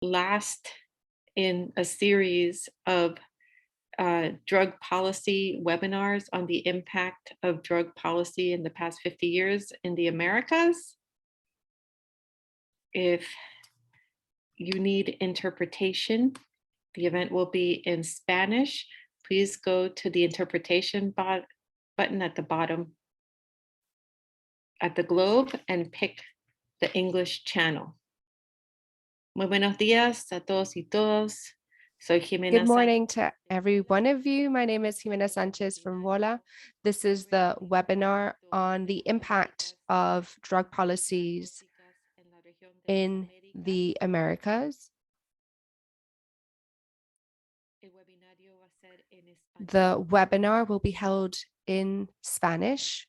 last in a series of drug policy webinars on the impact of drug policy in the past 50 years in the Americas. If you need interpretation, the event will be in Spanish. Please go to the interpretation button at the bottom at the globe and pick the English channel. Muy buenos días a todos y todas. Soy Jimena. Good morning to every one of you. My name is Jimena Sanchez from WOLA. This is the webinar on the impact of drug policies in the Americas. The webinar will be held in Spanish.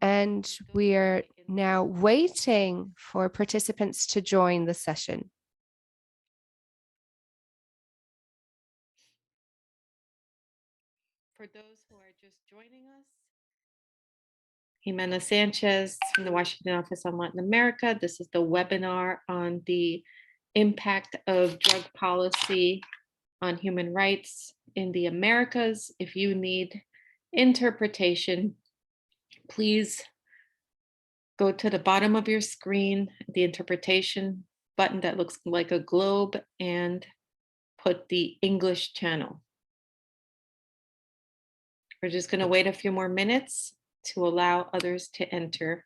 And we are now waiting for participants to join the session. For those who are just joining us, Jimena Sanchez from the Washington Office on Latin America. This is the webinar on the impact of drug policy on human rights in the Americas. If you need interpretation, please go to the bottom of your screen, the interpretation button that looks like a globe, and put the English channel. We're just going to wait a few more minutes to allow others to enter.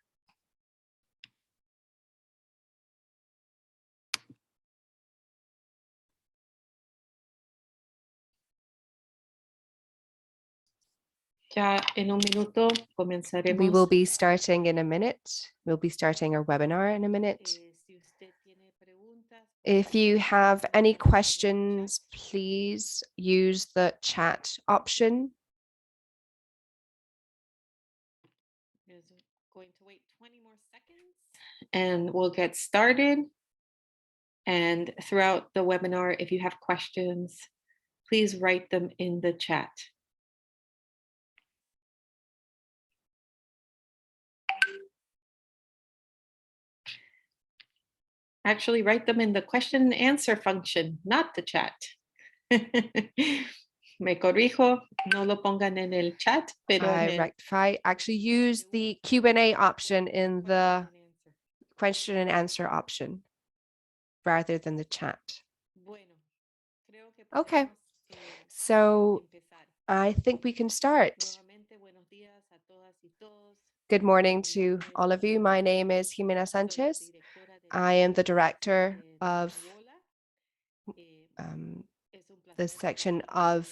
Ya en un minuto comenzaremos. We will be starting in a minute. We'll be starting our webinar in a minute. If you have any questions, please use the chat option. Going to wait 20 more seconds and we'll get started. And throughout the webinar, if you have questions, please write them in the chat. Actually, write them in the question and answer function, not the chat. Me corrijo, no lo pongan en el chat, pero I rectify. Actually, use the Q&A option in the question and answer option rather than the chat. Okay, so I think we can start. Good morning to all of you. My name is Jimena Sanchez. I am the director of the section of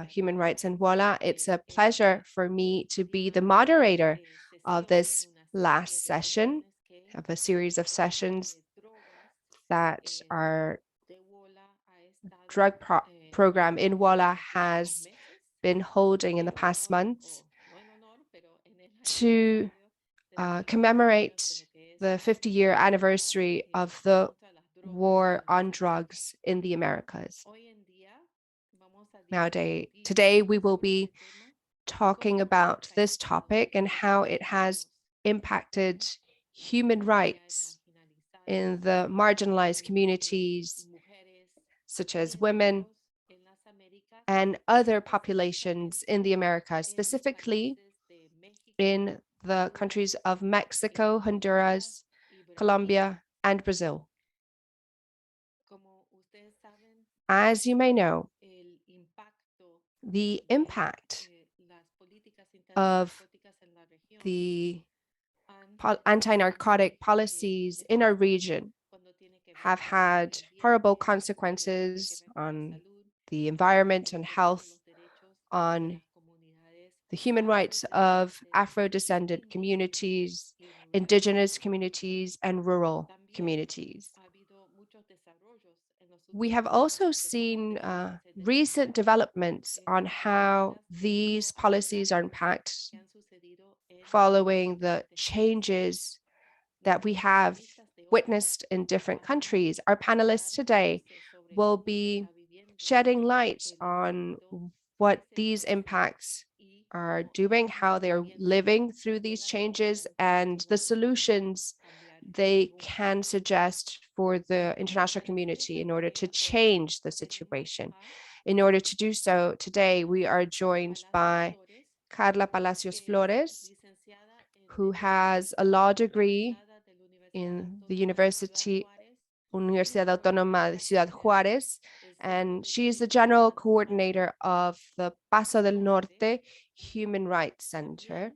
human rights in WOLA. It's a pleasure for me to be the moderator of this last session of a series of sessions that our drug program in WOLA has been holding in the past months to commemorate the 50-year anniversary of the war on drugs in the Americas. Today we will be talking about this topic and how it has impacted human rights in the marginalized communities, such as women and other populations in the Americas, specifically in the countries of Mexico, Honduras, Colombia, and Brazil. As you may know, the impact of the anti-narcotic policies in our region have had horrible consequences on the environment and health, on the human rights of Afro-descendant communities, indigenous communities, and rural communities. We have also seen recent developments on how these policies are impacted following the changes that we have witnessed in different countries. Our panelists today will be shedding light on what these impacts are doing, how they're living through these changes, and the solutions they can suggest for the international community in order to change the situation. In order to do so, today we are joined by Carla Palacios Flores, who has a law degree in the Universidad Autónoma de Ciudad Juárez, and she is the general coordinator of the Paso del Norte Human Rights Center.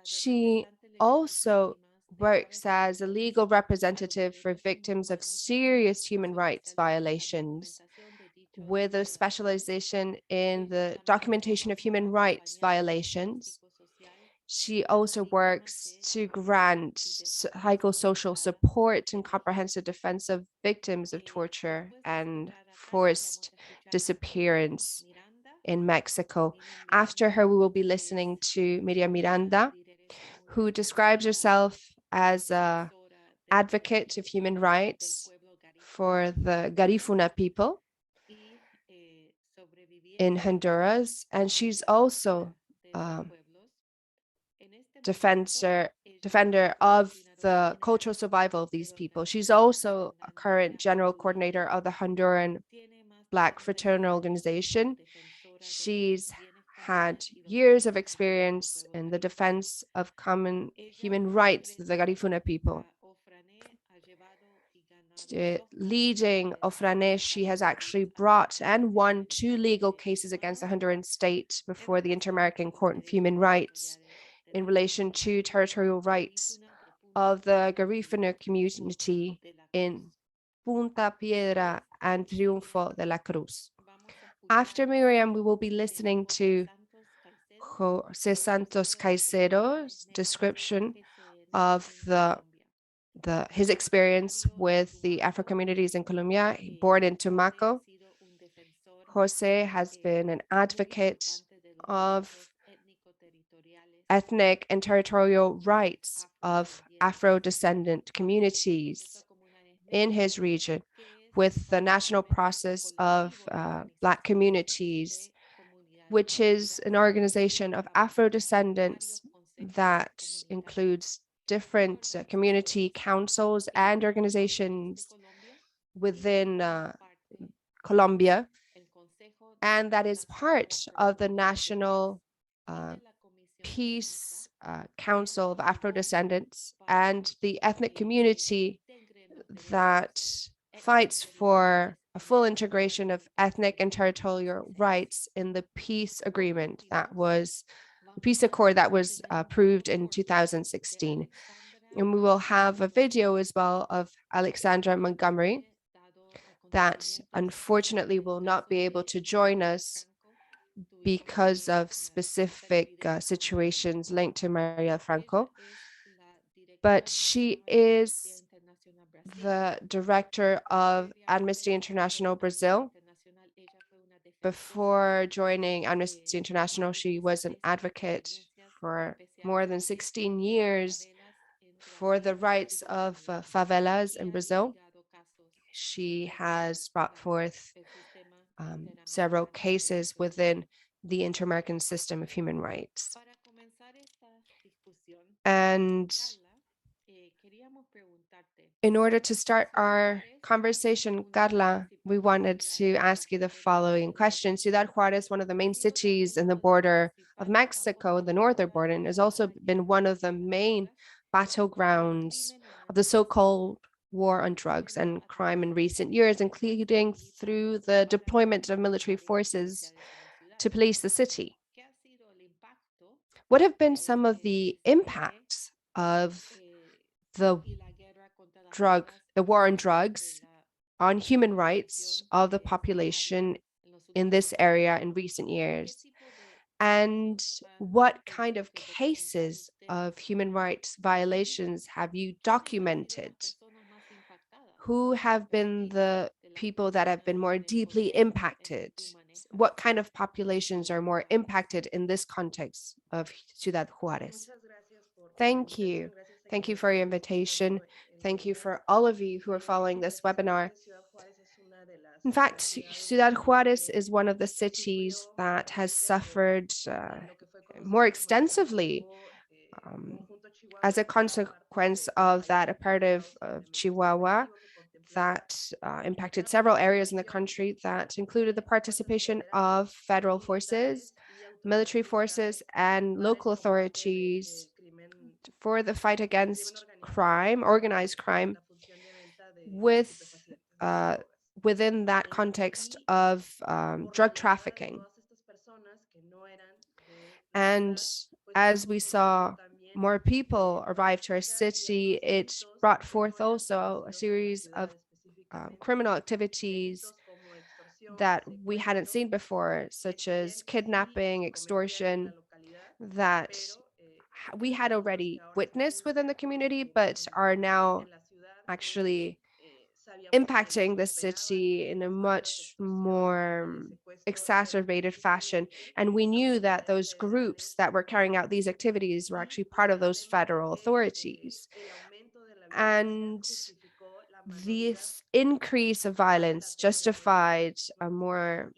She also works as a legal representative for victims of serious human rights violations, with a specialization in the documentation of human rights violations. She also works to grant psychosocial support and comprehensive defense of victims of torture and forced disappearance in Mexico. After her, we will be listening to Miriam Miranda, who describes herself as an advocate of human rights for the Garifuna people in Honduras. And she's also defender of the cultural survival of these people. She's also a current general coordinator of the Honduran Black Fraternal Organization. She's had years of experience in the defense of common human rights of the Garifuna people. Leading Ofrane, she has actually brought and won 2 legal cases against the Honduran state before the Inter-American Court of Human Rights in relation to territorial rights of the Garifuna community in Punta Piedra and Triunfo de la Cruz. After Miriam, we will be listening to Jose Santos Caicedo's description of his experience with the Afro communities in Colombia. Born in Tumaco, Jose has been an advocate of ethnic and territorial rights of Afro-descendant communities in his region, with the National Process of Black Communities, which is an organization of Afro-descendants that includes different community councils and organizations within Colombia, and that is part of the National Peace Council of Afro-descendants and the ethnic community that fights for a full integration of ethnic and territorial rights in the peace agreement that was the peace accord that was approved in 2016. And we will have a video as well of Alexandra Montgomery that unfortunately will not be able to join us because of specific situations linked to Maria Franco. But she is the director of Amnesty International Brazil. Before joining Amnesty International, she was an advocate for more than 16 years for the rights of favelas in Brazil. She has brought forth several cases within the Inter-American system of human rights. And in order to start our conversation, Carla, we wanted to ask you the following question. Ciudad Juárez, one of the main cities in the border of Mexico, the northern border, and has also been one of the main battlegrounds of the so-called war on drugs and crime in recent years, including through the deployment of military forces to police the city. What have been some of the impacts of the war on drugs on human rights of the population in this area in recent years? And what kind of cases of human rights violations have you documented? Who have been the people that have been more deeply impacted? What kind of populations are more impacted in this context of Ciudad Juárez? Thank you. Thank you for your invitation. Thank you for all of you who are following this webinar. In fact, Ciudad Juárez is one of the cities that has suffered more extensively as a consequence of that imperative of Chihuahua that impacted several areas in the country that included the participation of federal forces, military forces, and local authorities for the fight against crime, organized crime, with uh, within that context of drug trafficking. And as we saw more people arrive to our city, it brought forth also a series of criminal activities that we hadn't seen before, such as kidnapping, extortion, that we had already witnessed within the community, but are now actually impacting the city in a much more exacerbated fashion. And we knew that those groups that were carrying out these activities were actually part of those federal authorities. And this increase of violence justified a more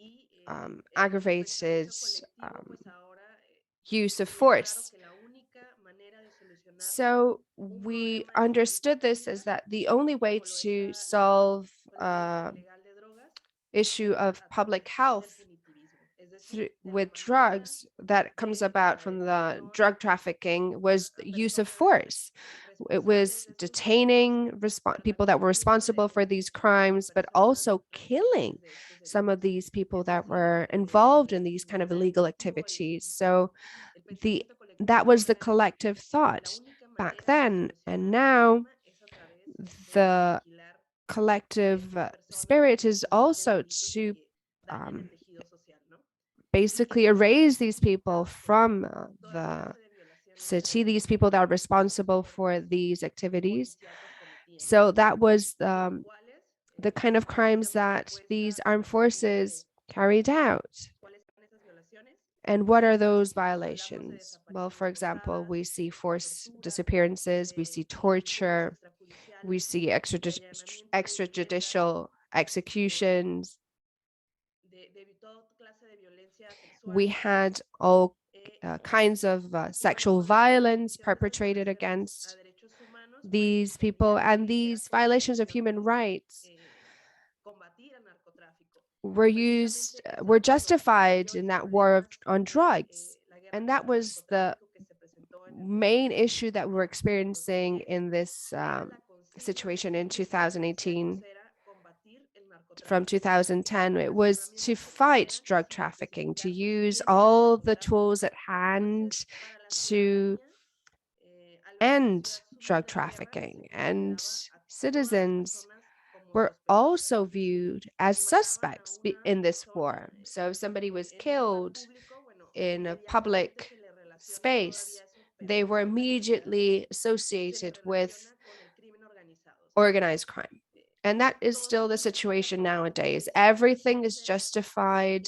aggravated use of force. So we understood this as that the only way to solve issue of public health with drugs that comes about from the drug trafficking was the use of force. It was detaining people that were responsible for these crimes, but also killing some of these people that were involved in these kind of illegal activities. So that was the collective thought back then, and now the collective spirit is also to basically erase these people from the city, these people that are responsible for these activities. So that was the kind of crimes that these armed forces carried out. And what are those violations? Well, for example, we see forced disappearances, we see torture, we see extrajudicial executions. We had all kinds of sexual violence perpetrated against these people, and these violations of human rights were justified in that war on drugs. And that was the main issue that we're experiencing in this situation in 2018. From 2010, it was to fight drug trafficking, to use all the tools at hand to end drug trafficking. And citizens were also viewed as suspects in this war. So if somebody was killed in a public space, they were immediately associated with organized crime. And that is still the situation nowadays. Everything is justified.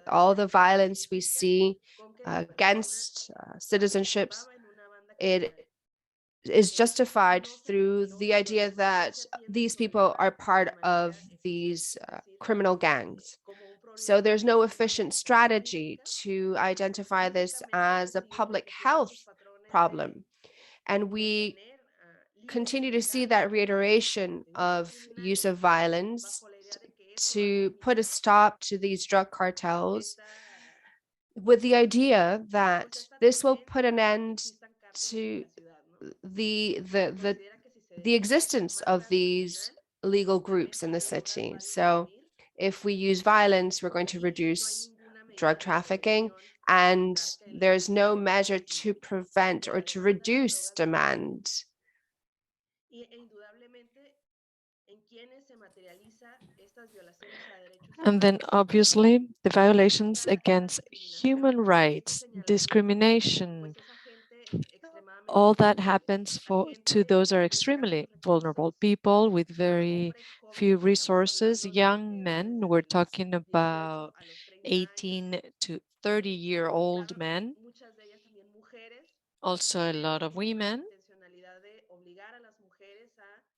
All the violence we see against citizenships, it is justified through the idea that these people are part of these criminal gangs. So there's no efficient strategy to identify this as a public health problem. And we continue to see that reiteration of use of violence to put a stop to these drug cartels, with the idea that this will put an end to the existence of these illegal groups in the city. So if we use violence, we're going to reduce drug trafficking, and there's no measure to prevent or to reduce demand. And then obviously the violations against human rights, discrimination, all that happens to those are extremely vulnerable people with very few resources, young men. We're talking about 18 to 30-year-old men, also a lot of women.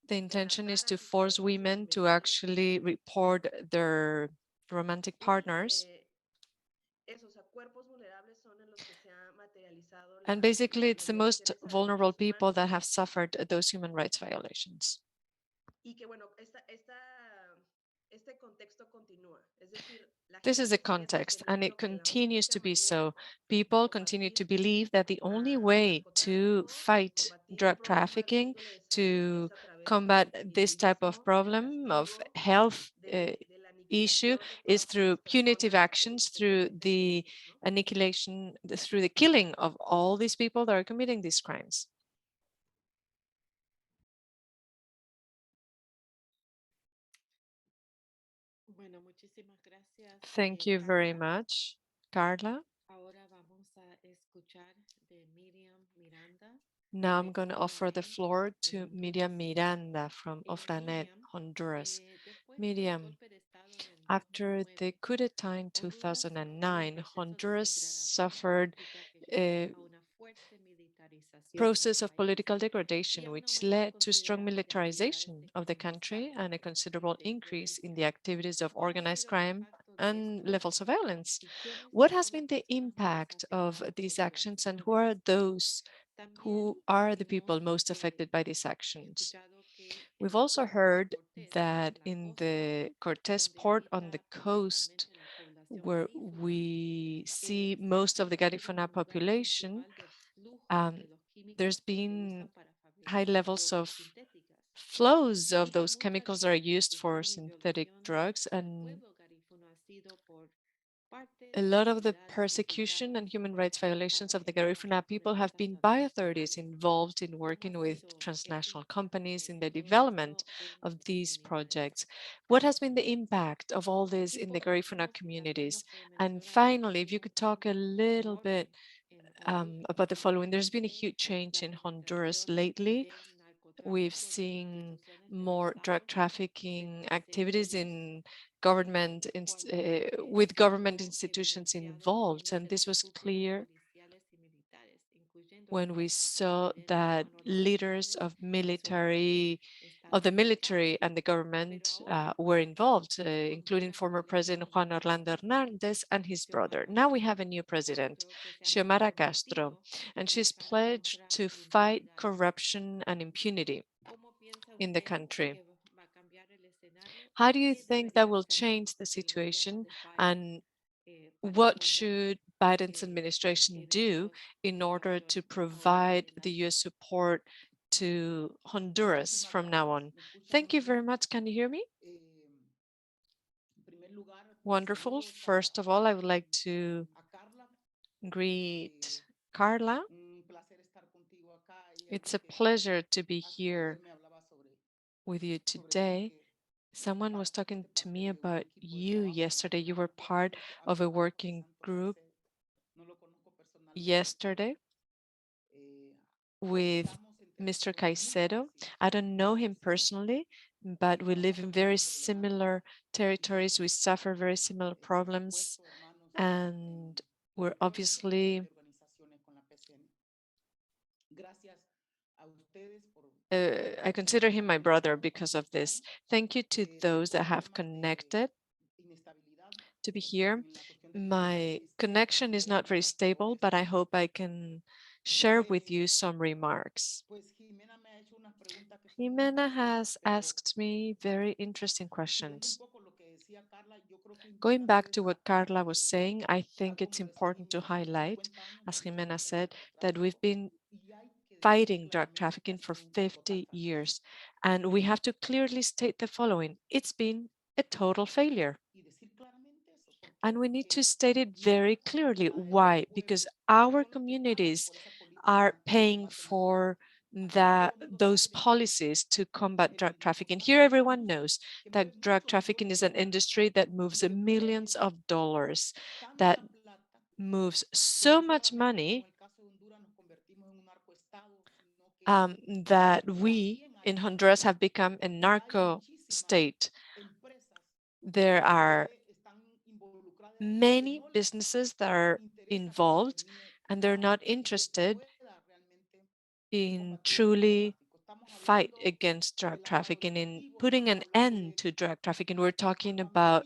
The intention is to force women to actually report their romantic partners. And basically, it's the most vulnerable people that have suffered those human rights violations. This is the context, and it continues to be so. People continue to believe that the only way to fight drug trafficking, to combat this type of problem of health issue, is through punitive actions, through the annihilation, through the killing of all these people that are committing these crimes. Thank you very much, Carla. Now I'm going to offer the floor to Miriam Miranda from Ofranet, Honduras. Miriam, after the coup d'etat in 2009, Honduras suffered a process of political degradation, which led to strong militarization of the country and a considerable increase in the activities of organized crime and levels of violence. What has been the impact of these actions, and who are the people most affected by these actions? We've also heard that in the Cortes port on the coast, where we see most of the Garifuna population, there's been high levels of flows of those chemicals that are used for synthetic drugs, and a lot of the persecution and human rights violations of the Garifuna people have been by authorities involved in working with transnational companies in the development of these projects. What has been the impact of all this in the Garifuna communities? And finally, if you could talk a little bit about the following. There's been a huge change in Honduras lately. We've seen more drug trafficking activities in with government institutions involved, and this was clear when we saw that leaders of the military and the government were involved, including former President Juan Orlando Hernandez and his brother. Now we have a new president, Xiomara Castro, and she's pledged to fight corruption and impunity in the country. How do you think that will change the situation, and what should Biden's administration do in order to provide the US support to Honduras from now on? Thank you very much. Can you hear me? Wonderful. First of all, I would like to greet Carla. It's a pleasure to be here with you today. Someone was talking to me about you yesterday. You were part of a working group yesterday with Mr. Caicedo. I don't know him personally, but we live in very similar territories. We suffer very similar problems, and we're obviously I consider him my brother because of this. Thank you to those that have connected to be here. My connection is not very stable, but I hope I can share with you some remarks. Jimena has asked me very interesting questions. Going back to what Carla was saying, I think it's important to highlight, as Jimena said, that we've been fighting drug trafficking for 50 years, and we have to clearly state the following: it's been a total failure. And we need to state it very clearly. Why? Because our communities are paying for those policies to combat drug trafficking. Here, everyone knows that drug trafficking is an industry that moves millions of dollars, that moves so much money that we in Honduras have become a narco state. There are many businesses that are involved, and they're not interested in truly fight against drug trafficking, in putting an end to drug trafficking. We're talking about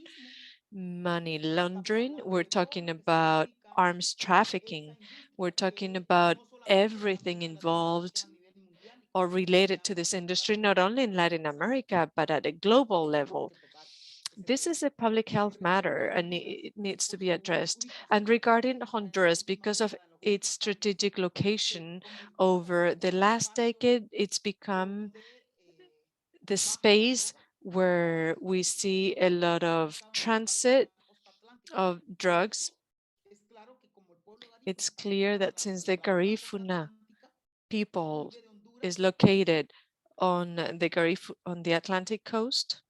money laundering. We're talking about arms trafficking. We're talking about everything involved or related to this industry, not only in Latin America, but at a global level. This is a public health matter and it needs to be addressed. And regarding Honduras, because of its strategic location over the last decade, it's become the space where we see a lot of transit of drugs. It's clear that since the Garifuna people is located on on the Atlantic coast,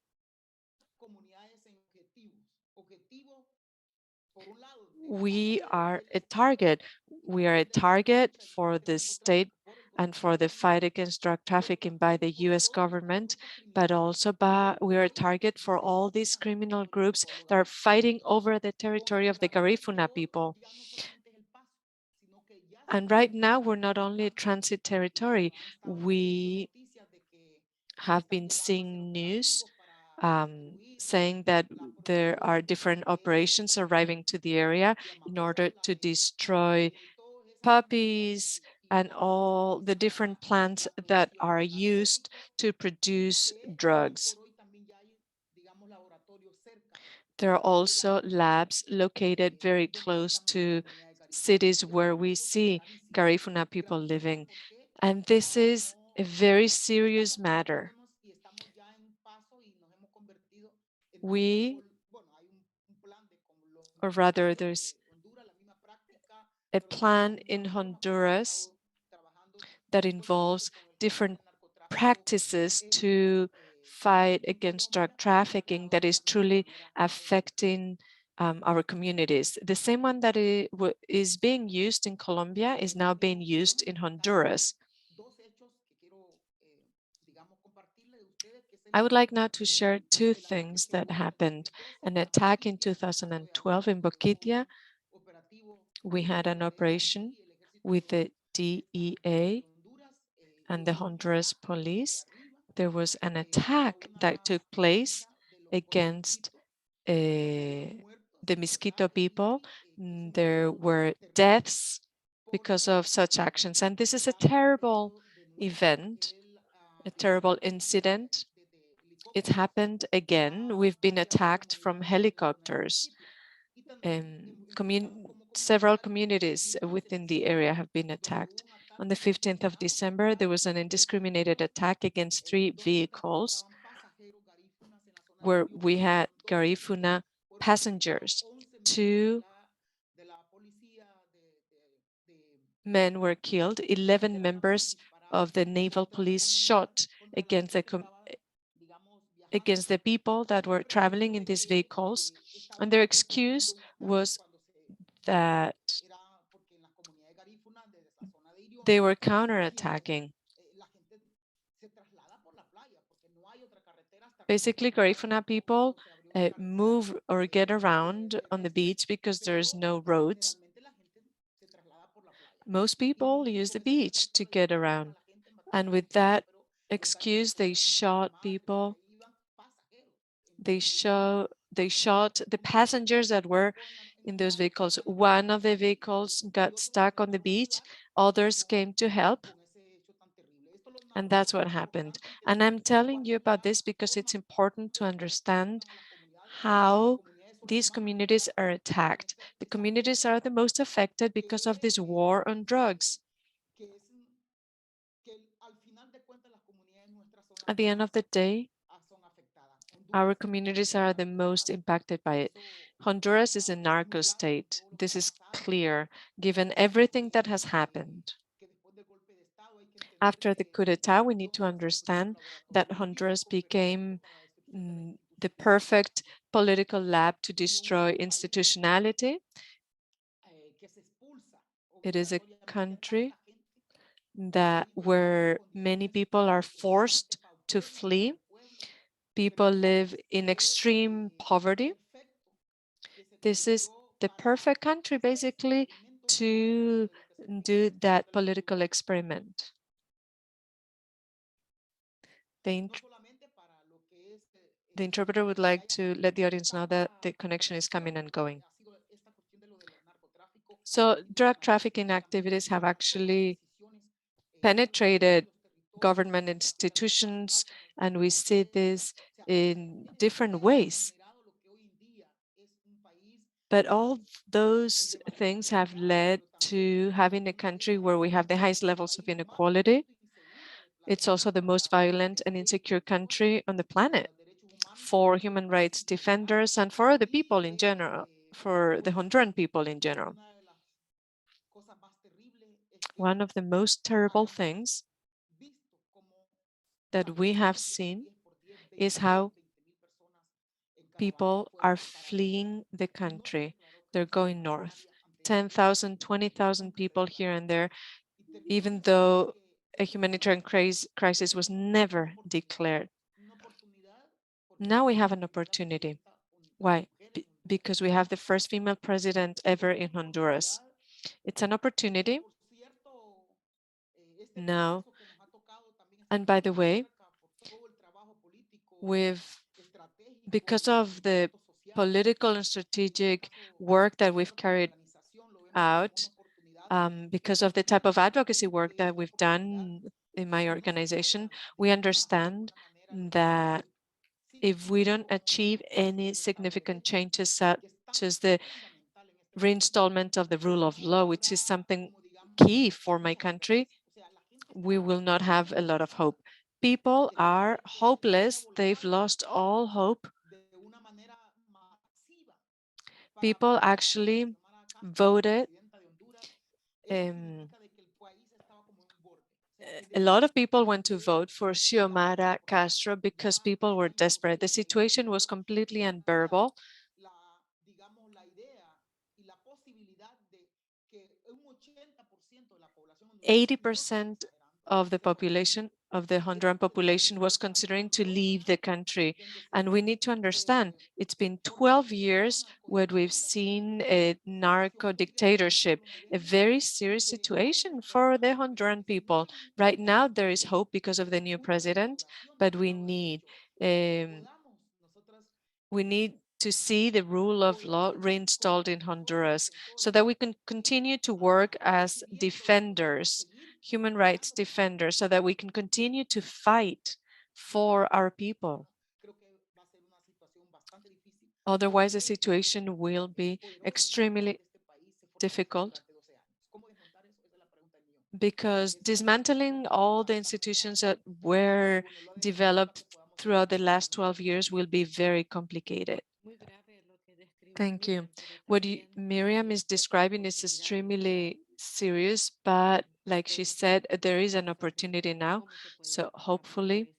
we are a target. We are a target for the state and for the fight against drug trafficking by the US government, but also we are a target for all these criminal groups that are fighting over the territory of the Garifuna people. And right now, we're not only a transit territory, we have been seeing news saying that there are different operations arriving to the area in order to destroy puppies and all the different plants that are used to produce drugs. There are also labs located very close to cities where we see Garifuna people living. And this is a very serious matter. We, or rather, there's a plan in Honduras that involves different practices to fight against drug trafficking that is truly affecting our communities. The same one that is being used in Colombia is now being used in Honduras. I would like now to share two things that happened. An attack in 2012 in Boquitia. We had an operation with the DEA and the Honduras police. There was an attack that took place against the Mosquito people. There were deaths because of such actions. And this is a terrible event, a terrible incident. It happened again. We've been attacked from helicopters. Several communities within the area have been attacked. On the 15th of December, there was an indiscriminated attack against 3 vehicles where we had Garifuna passengers. 2 men were killed. 11 members of the naval police shot against the people that were traveling in these vehicles. And their excuse was that they were counterattacking. Basically, Garifuna people move or get around on the beach because there's no roads. Most people use the beach to get around. And with that excuse, they shot people. They shot the passengers that were in those vehicles. One of the vehicles got stuck on the beach. Others came to help. And that's what happened. And I'm telling you about this because it's important to understand how these communities are attacked. The communities are the most affected because of this war on drugs. At the end of the day, our communities are the most impacted by it. Honduras is a narco state. This is clear, given everything that has happened. After the coup d'etat, we need to understand that Honduras became the perfect political lab to destroy institutionality. It is a country where many people are forced to flee. People live in extreme poverty. This is the perfect country, basically, to do that political experiment. The interpreter would like to let the audience know that the connection is coming and going. So drug trafficking activities have actually penetrated government institutions, and we see this in different ways. But all those things have led to having a country where we have the highest levels of inequality. It's also the most violent and insecure country on the planet for human rights defenders and for the people in general, for the Honduran people in general. One of the most terrible things that we have seen is how people are fleeing the country. They're going north. 10,000, 20,000 people here and there, even though a humanitarian crisis was never declared. Now we have an opportunity. Why? Because we have the first female president ever in Honduras. It's an opportunity now. And by the way, because of the political and strategic work that we've carried out, because of the type of advocacy work that we've done in my organization, we understand that if we don't achieve any significant changes such as the reinstallment of the rule of law, which is something key for my country, we will not have a lot of hope. People are hopeless. They've lost all hope. People actually voted. A lot of people went to vote for Xiomara Castro because people were desperate. The situation was completely unbearable. 80% of the population, of the Honduran population, was considering to leave the country. And we need to understand, it's been 12 years where we've seen a narco dictatorship, a very serious situation for the Honduran people. Right now, there is hope because of the new president, but we need to see the rule of law reinstalled in Honduras so that we can continue to work as defenders, human rights defenders, so that we can continue to fight for our people. Otherwise, the situation will be extremely difficult because dismantling all the institutions that were developed throughout the last 12 years will be very complicated. Thank you. What Miriam is describing is extremely serious, but like she said, there is an opportunity now. So hopefully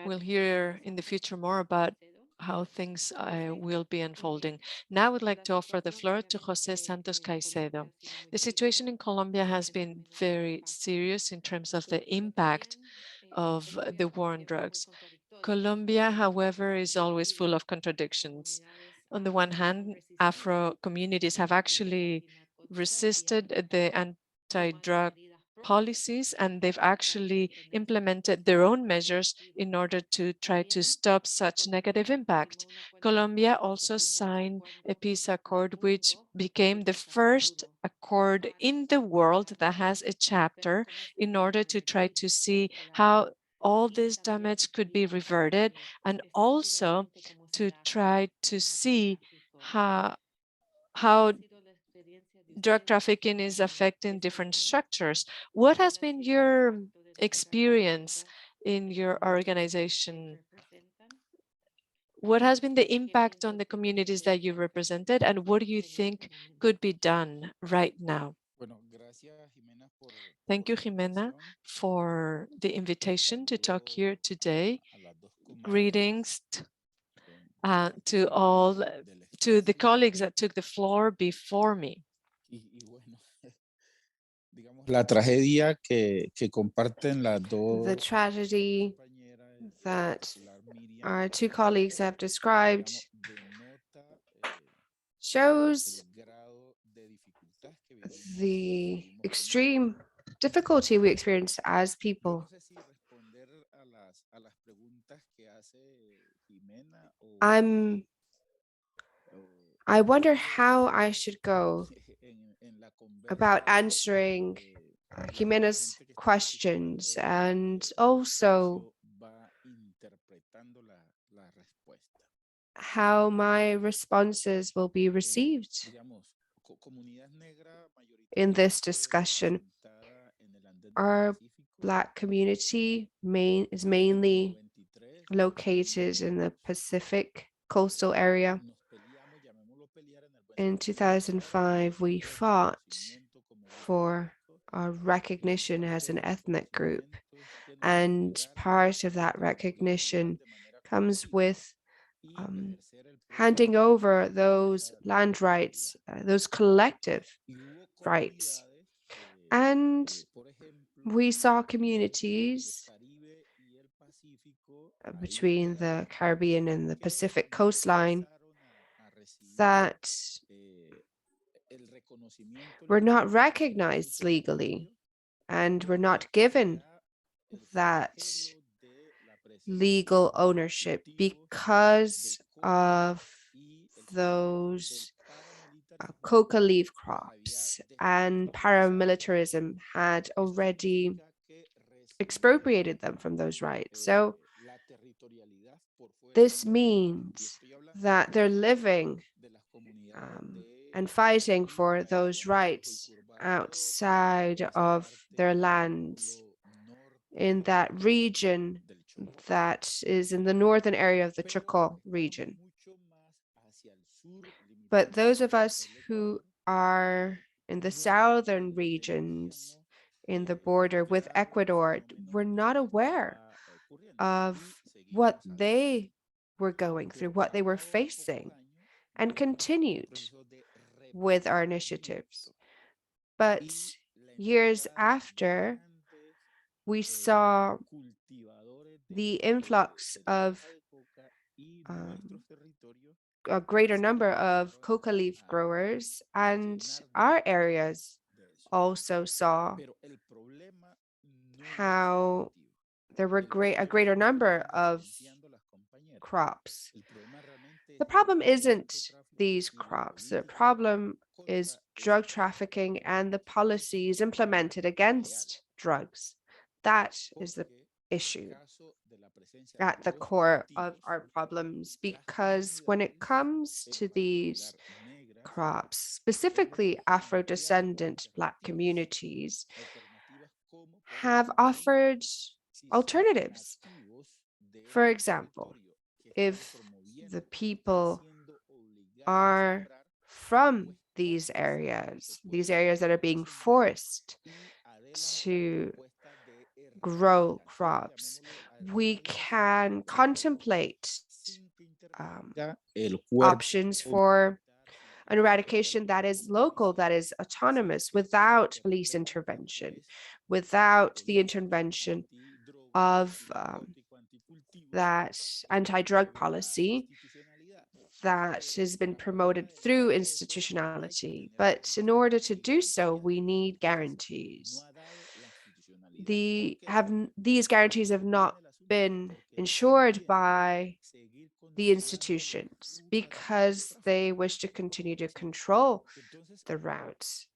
we'll hear in the future more about how things will be unfolding. Now I would like to offer the floor to Jose Santos Caicedo. The situation in Colombia has been very serious in terms of the impact of the war on drugs. Colombia, however, is always full of contradictions. On the one hand, Afro communities have actually resisted the anti-drug policies, and they've actually implemented their own measures in order to try to stop such negative impact. Colombia also signed a peace accord, which became the first accord in the world that has a chapter in order to try to see how all this damage could be reverted, and also to try to see how drug trafficking is affecting different structures. What has been your experience in your organization? What has been the impact on the communities that you represented, and what do you think could be done right now? Thank you, Jimena, for the invitation to talk here today. Greetings to the colleagues that took the floor before me. La tragedia que comparten las dos. The tragedy that our two colleagues have described shows the extreme difficulty we experience as people. I wonder how I should go about answering Jimena's questions and also how my responses will be received in this discussion. Our Black community is mainly located in the Pacific coastal area. In 2005, we fought for our recognition as an ethnic group, and part of that recognition comes with handing over those land rights, those collective rights. And we saw communities between the Caribbean and the Pacific coastline that were not recognized legally and were not given that legal ownership because of those coca leaf crops, and paramilitarism had already expropriated them from those rights. So this means that they're living and fighting for those rights outside of their lands in that region that is in the northern area of the Chocó region. But those of us who are in the southern regions in the border with Ecuador were not aware of what they were going through, what they were facing, and continued with our initiatives. But years after, we saw the influx of a greater number of coca leaf growers, and our areas also saw how there were a greater number of crops. The problem isn't these crops. The problem is drug trafficking and the policies implemented against drugs. That is the issue at the core of our problems, because when it comes to these crops, specifically Afro-descendant Black communities have offered alternatives. For example, if the people are from these areas that are being forced to grow crops, we can contemplate options for an eradication that is local, that is autonomous, without police intervention, without the intervention of that anti-drug policy that has been promoted through institutionality. But in order to do so, we need guarantees. These guarantees have not been ensured by the institutions because they wish to continue to control the routes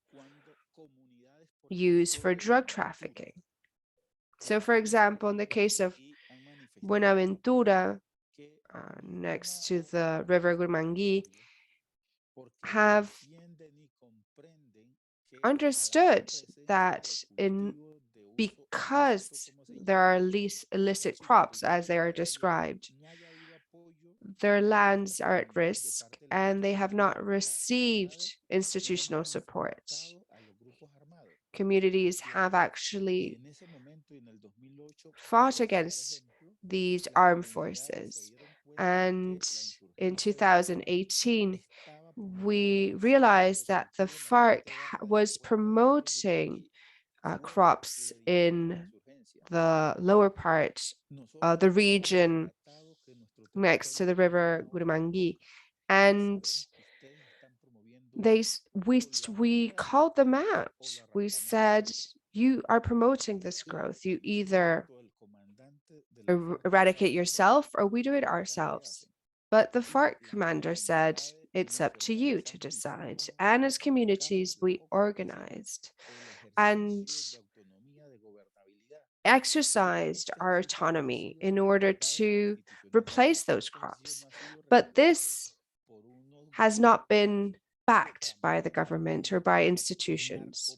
used for drug trafficking. So, for example, in the case of Buenaventura, next to the river Gurmangui, have understood that because there are illicit crops, as they are described, their lands are at risk and they have not received institutional support. Communities have actually fought against these armed forces. And in 2018, we realized that the FARC was promoting crops in the lower part of the region next to the river Gurmangui. And we called them out. We said, you are promoting this growth. You either eradicate yourself or we do it ourselves. But the FARC commander said, it's up to you to decide. And as communities, we organized. And exercised our autonomy in order to replace those crops. But this has not been backed by the government or by institutions.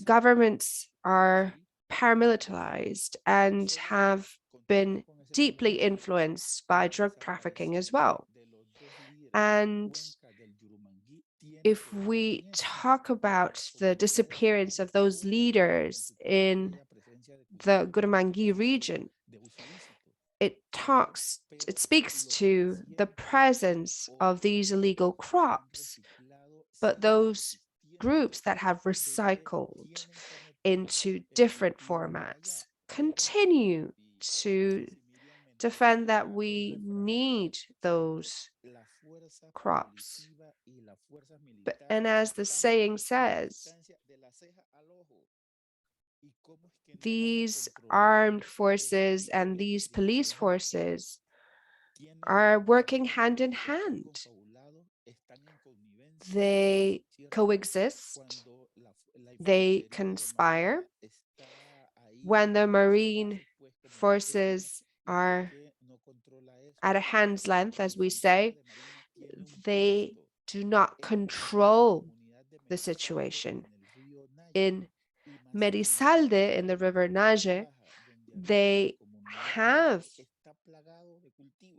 Governments are paramilitarized and have been deeply influenced by drug trafficking as well. And if we talk about the disappearance of those leaders in the Gurmangi region, it speaks to the presence of these illegal crops, but those groups that have recycled into different formats continue to defend that we need those crops. And as the saying says, these armed forces and these police forces are working hand in hand. They coexist, they conspire. When the marine forces are at a hand's length, as we say, they do not control the situation. In Merisalde, in the river Naje, they have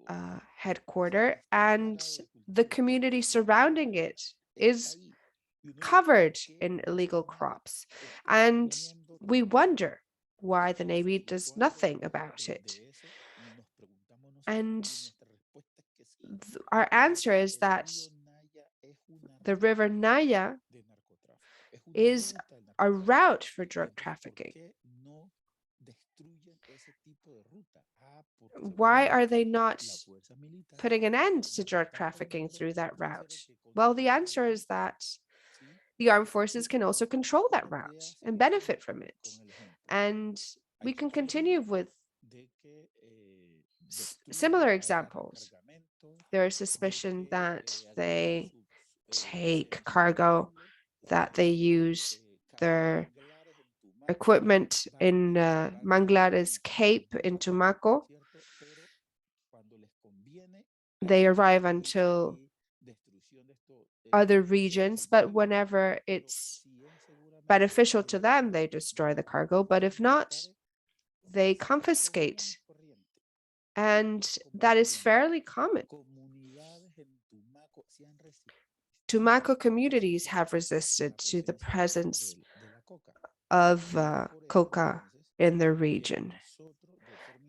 a headquarter, and the community surrounding it is covered in illegal crops. And we wonder why the Navy does nothing about it. And our answer is that the river Naya is a route for drug trafficking. Why are they not putting an end to drug trafficking through that route? Well, the answer is that the armed forces can also control that route and benefit from it. And we can continue with similar examples. There is suspicion that they take cargo, that they use their equipment in Manglares Cape in Tumaco. They arrive until other regions, but whenever it's beneficial to them, they destroy the cargo. But if not, they confiscate. And that is fairly common. Tumaco communities have resisted to the presence of coca in their region.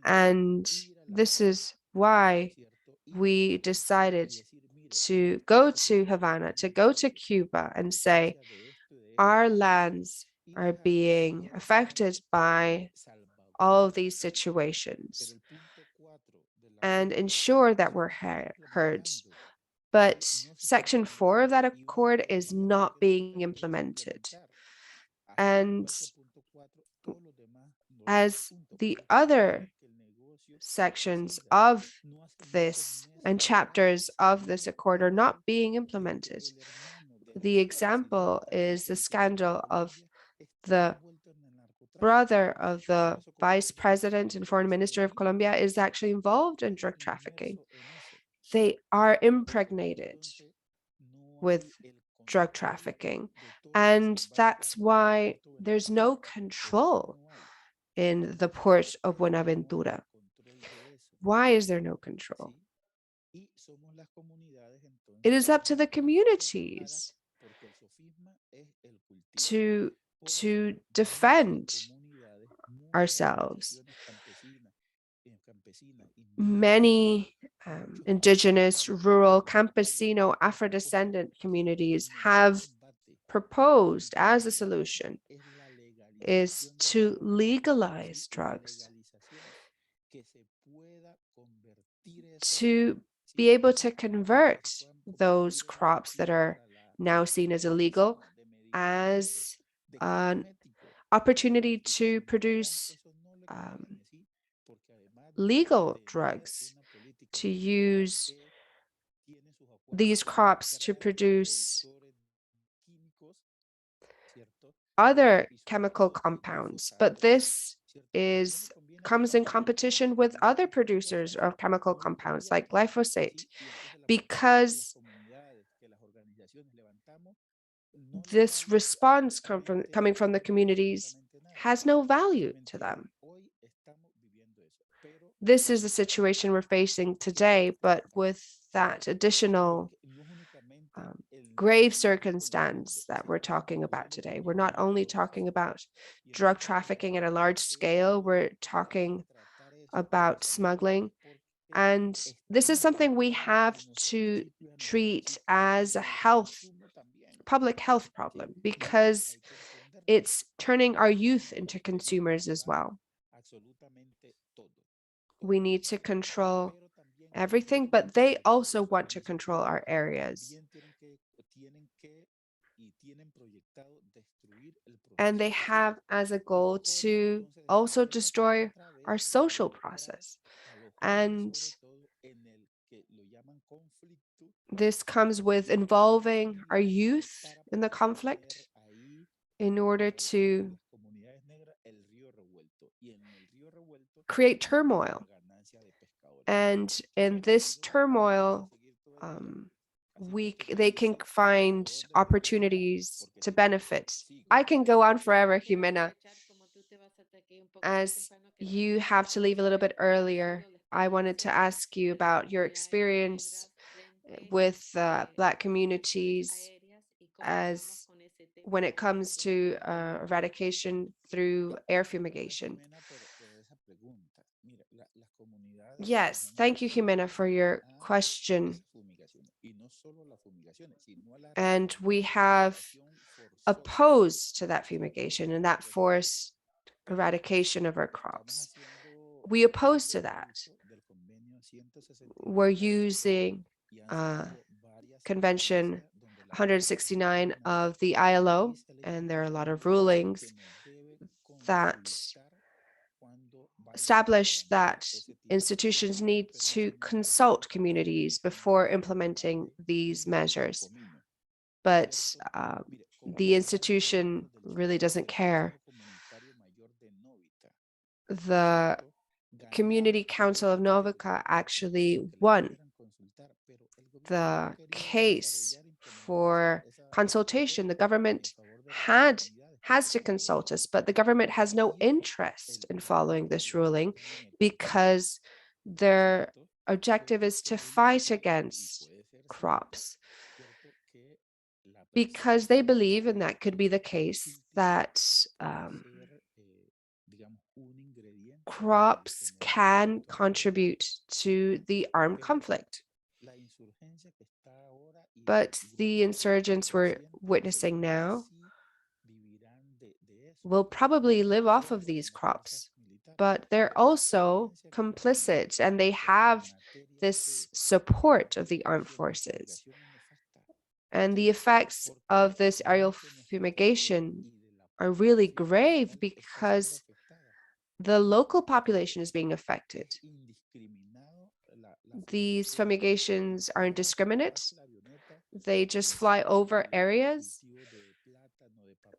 And this is why we decided to go to Havana, to go to Cuba and say, our lands are being affected by all of these situations and ensure that we're heard. But Section 4 of that accord is not being implemented. And as the other sections of this and chapters of this accord are not being implemented. The example is the scandal of the brother of the vice president and foreign minister of Colombia is actually involved in drug trafficking. They are impregnated with drug trafficking. And that's why there's no control in the port of Buenaventura. Why is there no control? It is up to the communities to defend ourselves. Many indigenous, rural, campesino, Afro-descendant communities have proposed as a solution is to legalize drugs, to be able to convert those crops that are now seen as illegal as an opportunity to produce legal drugs, to use these crops to produce other chemical compounds. But this comes in competition with other producers of chemical compounds like glyphosate, because this response coming from the communities has no value to them. This is the situation we're facing today, but with that additional grave circumstance that we're talking about today. We're not only talking about drug trafficking at a large scale, we're talking about smuggling. And this is something we have to treat as a public health problem, because it's turning our youth into consumers as well. We need to control everything, but they also want to control our areas. And they have as a goal to also destroy our social process. And this comes with involving our youth in the conflict in order to create turmoil. And in this turmoil, they can find opportunities to benefit. I can go on forever, Jimena. As you have to leave a little bit earlier, I wanted to ask you about your experience with Black communities as when it comes to eradication through air fumigation. Yes, thank you, Jimena, for your question. And we have opposed to that fumigation and that forced eradication of our crops. We oppose to that. We're using Convention 169 of the ILO, and there are a lot of rulings that establish that institutions need to consult communities before implementing these measures. But the institution really doesn't care. The Community Council of Novica actually won the case for consultation. The government has to consult us, but the government has no interest in following this ruling because their objective is to fight against crops, because they believe, and that could be the case, that crops can contribute to the armed conflict. But the insurgents we're witnessing now will probably live off of these crops, but they're also complicit and they have this support of the armed forces. And the effects of this aerial fumigation are really grave because the local population is being affected. These fumigations are indiscriminate. They just fly over areas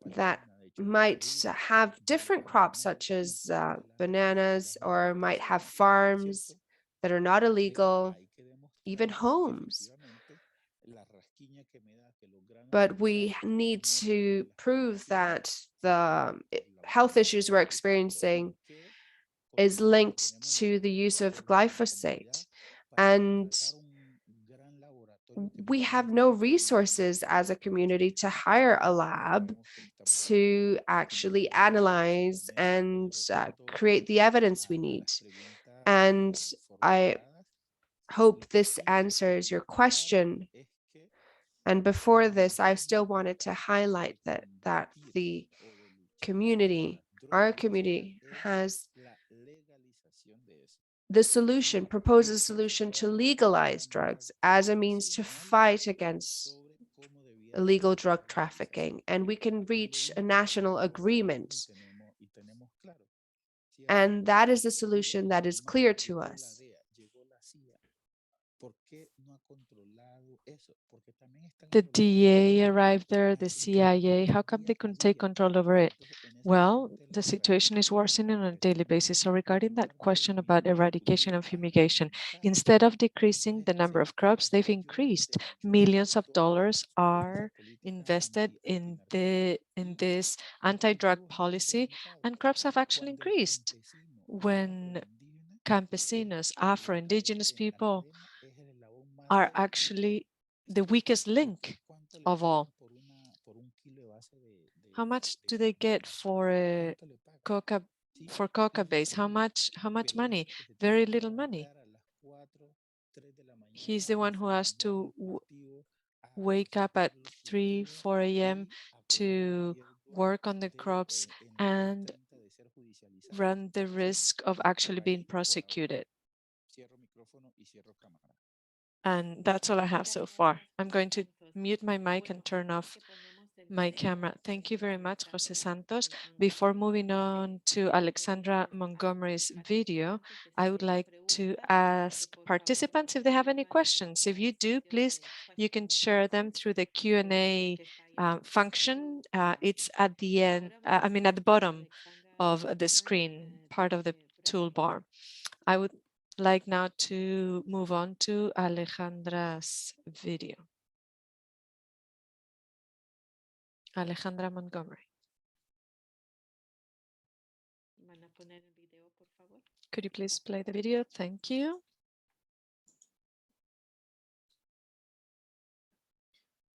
that might have different crops, such as bananas, or might have farms that are not illegal, even homes. But we need to prove that the health issues we're experiencing is linked to the use of glyphosate. And we have no resources as a community to hire a lab to actually analyze and create the evidence we need. And I hope this answers your question. And before this, I still wanted to highlight that the community, our community, has the solution, proposes a solution to legalize drugs as a means to fight against illegal drug trafficking. And we can reach a national agreement. And that is a solution that is clear to us. The DA arrived there, the CIA. How come they couldn't take control over it? Well, the situation is worsening on a daily basis. So regarding that question about eradication and fumigation, instead of decreasing the number of crops, they've increased. Millions of dollars are invested in this anti-drug policy, and crops have actually increased. When campesinos, Afro-Indigenous people are actually the weakest link of all. How much do they get for a coca base? How much money? Very little money. He's the one who has to wake up at 3, 4 a.m. to work on the crops and run the risk of actually being prosecuted. And that's all I have so far. I'm going to mute my mic and turn off my camera. Thank you very much, Jose Santos. Before moving on to Alexandra Montgomery's video, I would like to ask participants if they have any questions. If you do, please, you can share them through the Q&A function. It's at the end, at the bottom of the screen, part of the toolbar. I would like now to move on to Alejandra's video. Alejandra Montgomery. Could you please play the video? Thank you.